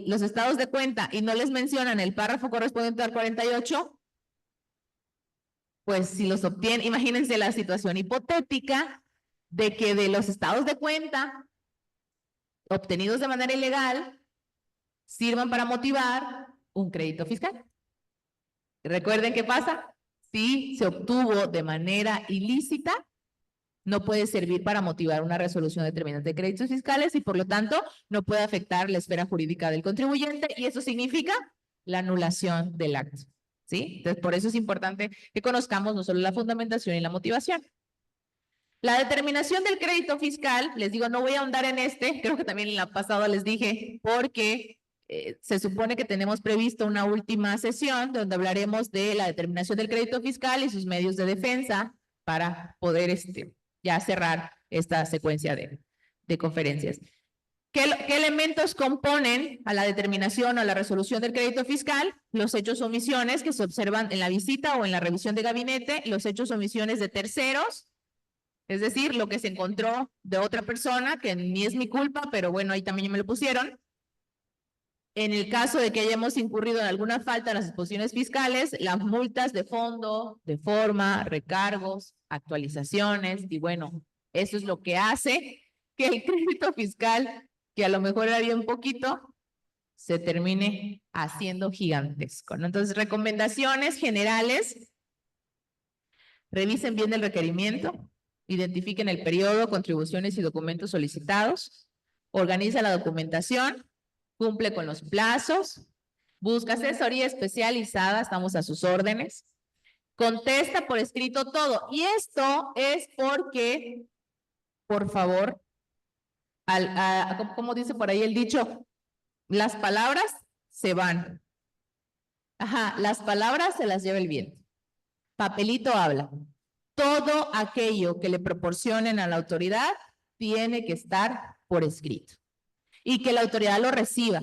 los estados de cuenta y no les mencionan el párrafo correspondiente al 48, pues si los obtienen, imagínense la situación hipotética de que de los estados de cuenta obtenidos de manera ilegal sirvan para motivar un crédito fiscal. Recuerden qué pasa, si se obtuvo de manera ilícita, no puede servir para motivar una resolución determinante de créditos fiscales y por lo tanto no puede afectar la esfera jurídica del contribuyente y eso significa la anulación del acto. ¿Sí? Entonces, por eso es importante que conozcamos no solo la fundamentación y la motivación. La determinación del crédito fiscal, les digo, no voy a ahondar en creo que también en la pasada les dije, porque se supone que tenemos previsto una última sesión donde hablaremos de la determinación del crédito fiscal y sus medios de defensa para poder ya cerrar esta secuencia de conferencias. ¿Qué elementos componen a la determinación o a la resolución del crédito fiscal? Los hechos o omisiones que se observan en la visita o en la revisión de gabinete, los hechos o omisiones de terceros, es decir, lo que se encontró de otra persona, que ni es mi culpa, pero bueno, ahí también me lo pusieron. En el caso de que hayamos incurrido en alguna falta en las disposiciones fiscales, las multas de fondo, de forma, recargos, actualizaciones, y bueno, eso es lo que hace que el crédito fiscal, que a lo mejor era bien poquito, se termine haciendo gigantesco, ¿no? Entonces, recomendaciones generales, revisen bien el requerimiento, identifiquen el periodo, contribuciones y documentos solicitados, organiza la documentación, cumple con los plazos, busca asesoría especializada, estamos a sus órdenes, contesta por escrito todo. Y esto es porque, por favor, como dice por ahí el dicho, las palabras se van. Ajá, las palabras se las lleva el viento. Papelito habla. Todo aquello que le proporcionen a la autoridad tiene que estar por escrito. Y que la autoridad lo reciba.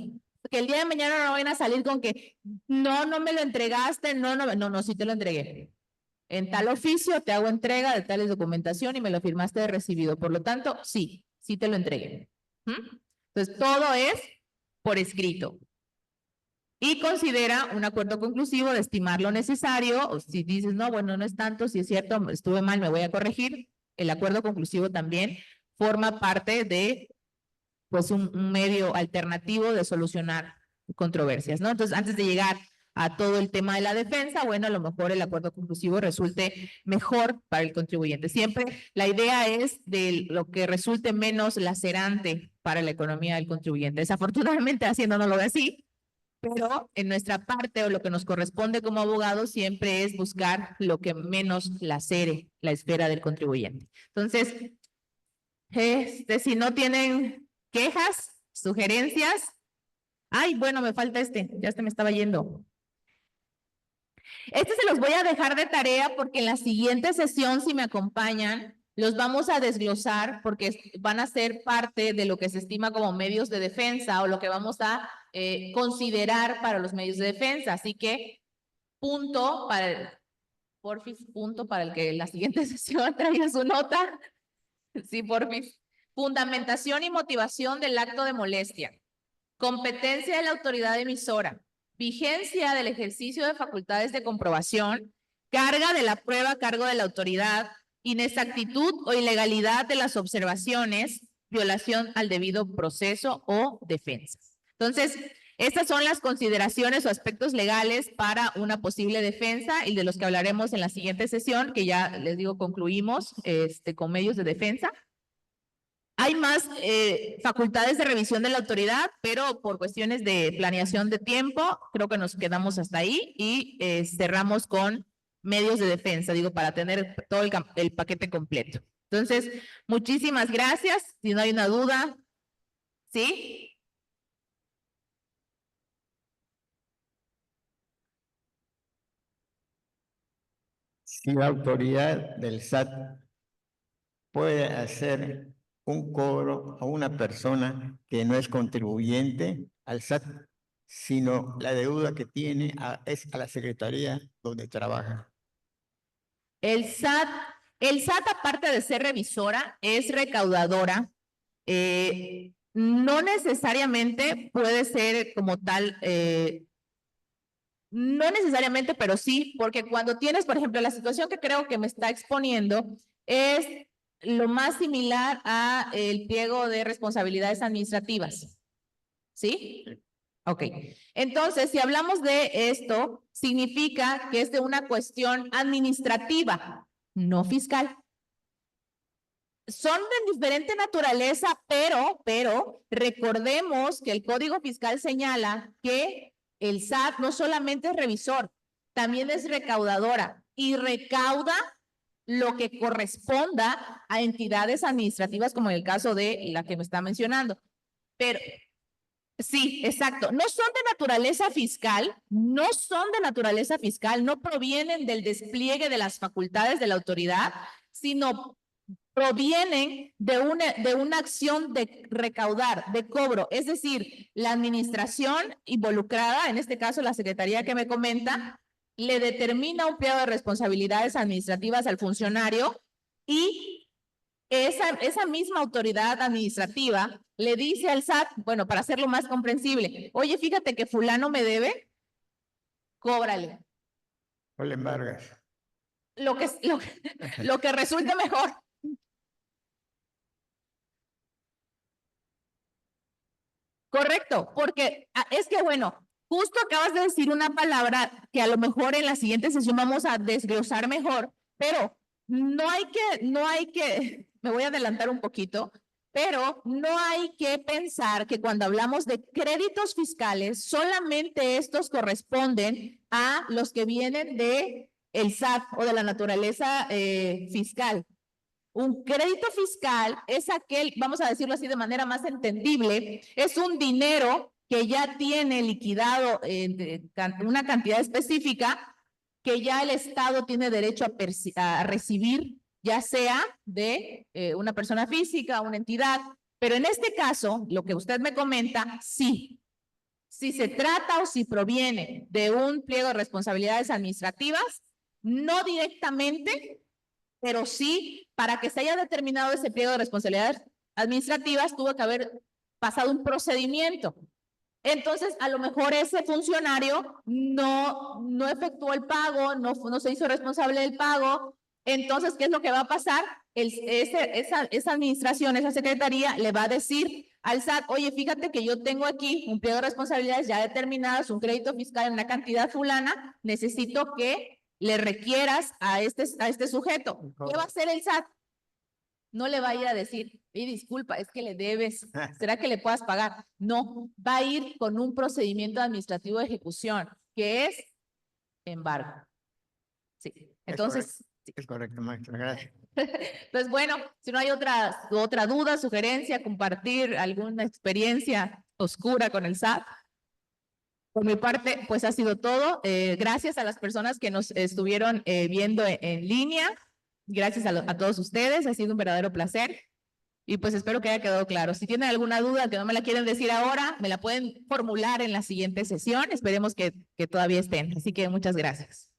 Que el día de mañana no vayan a salir con que no me lo entregaste, no, sí te lo entregué. En tal oficio te hago entrega de tales documentación y me lo firmaste de recibido. Por lo tanto, sí te lo entregué. Entonces, todo es por escrito. Y considera un acuerdo conclusivo de estimar lo necesario, o si dices, no, bueno, no es tanto, si es cierto, estuve mal, me voy a corregir. El acuerdo conclusivo también forma parte de pues un medio alternativo de solucionar controversias, ¿no? Entonces, antes de llegar a todo el tema de la defensa, bueno, a lo mejor el acuerdo conclusivo resulte mejor para el contribuyente. Siempre la idea es de lo que resulte menos lacerante para la economía del contribuyente. Desafortunadamente, Hacienda no lo ve así, pero en nuestra parte o lo que nos corresponde como abogados siempre es buscar lo que menos lacere la esfera del contribuyente. Entonces, si no tienen quejas, sugerencias. Ay, bueno, me falta ya me estaba yendo. Se los voy a dejar de tarea porque en la siguiente sesión, si me acompañan, los vamos a desglosar porque van a ser parte de lo que se estima como medios de defensa o lo que vamos a considerar para los medios de defensa. Así que, punto para el que en la siguiente sesión traiga su nota. Sí, porfis. Fundamentación y motivación del acto de molestia. Competencia de la autoridad emisora. vigencia del ejercicio de facultades de comprobación, carga de la prueba a cargo de la autoridad, inexactitud o ilegalidad de las observaciones, violación al debido proceso o defensa. Entonces, estas son las consideraciones o aspectos legales para una posible defensa y de los que hablaremos en la siguiente sesión, que ya les digo concluimos con medios de defensa. Hay más facultades de revisión de la autoridad, pero por cuestiones de planeación de tiempo, creo que nos quedamos hasta ahí y cerramos con medios de defensa, digo, para tener todo el paquete completo. Entonces, muchísimas gracias. Si no hay una duda, ¿sí? Si la autoridad del SAT puede hacer un cobro a una persona que no es contribuyente al SAT, sino la deuda que tiene es a la secretaría donde trabaja. El SAT, aparte de ser revisora, es recaudadora. No necesariamente puede ser como tal, no necesariamente, pero sí, porque cuando tienes, por ejemplo, la situación que creo que me está exponiendo es lo más similar a el pliego de responsabilidades administrativas. ¿Sí? Ok. Entonces, si hablamos de esto, significa que es de una cuestión administrativa, no fiscal. Son de diferente naturaleza, pero recordemos que el Código Fiscal señala que el SAT no solamente es revisor, también es recaudadora y recauda lo que corresponda a entidades administrativas, como en el caso de la que me está mencionando. Pero sí, exacto. No son de naturaleza fiscal, no provienen del despliegue de las facultades de la autoridad, sino provienen de una acción de recaudar, de cobro. Es decir, la administración involucrada, en este caso la secretaría que me comenta, le determina un pliego de responsabilidades administrativas al funcionario y esa misma autoridad administrativa le dice al SAT, bueno, para hacerlo más comprensible, oye, fíjate que fulano me debe, cóbrale. O le embargas. Lo que resulte mejor. Correcto, porque es que bueno, justo acabas de decir una palabra que a lo mejor en la siguiente sesión vamos a desglosar mejor, pero no hay que, me voy a adelantar un poquito, pero no hay que pensar que cuando hablamos de créditos fiscales, solamente estos corresponden a los que vienen de el SAT o de la naturaleza fiscal. Un crédito fiscal es aquel, vamos a decirlo así de manera más entendible, es un dinero que ya tiene liquidado una cantidad específica que ya el Estado tiene derecho a recibir, ya sea de una persona física, una entidad. Pero en este caso, lo que usted me comenta, sí. Si se trata o si proviene de un pliego de responsabilidades administrativas, no directamente, pero sí, para que se haya determinado ese pliego de responsabilidades administrativas, tuvo que haber pasado un procedimiento. Entonces, a lo mejor ese funcionario no efectuó el pago, no se hizo responsable del pago. Entonces, ¿qué es lo que va a pasar? Esa administración, esa secretaría le va a decir al SAT, oye, fíjate que yo tengo aquí un pliego de responsabilidades ya determinadas, un crédito fiscal en una cantidad fulana, necesito que le requieras a este sujeto. ¿Qué va a hacer el SAT? No le va a ir a decir, disculpa, es que le debes, ¿será que le puedas pagar? No, va a ir con un procedimiento administrativo de ejecución, que es embargo. Sí, entonces. Es correcto, maestra, gracias. Pues bueno, si no hay otra duda, sugerencia, compartir alguna experiencia oscura con el SAT. Por mi parte, pues ha sido todo. Gracias a las personas que nos estuvieron viendo en línea. Gracias a todos ustedes. Ha sido un verdadero placer. Y pues espero que haya quedado claro. Si tienen alguna duda que no me la quieren decir ahora, me la pueden formular en la siguiente sesión. Esperemos que todavía estén. Así que muchas gracias.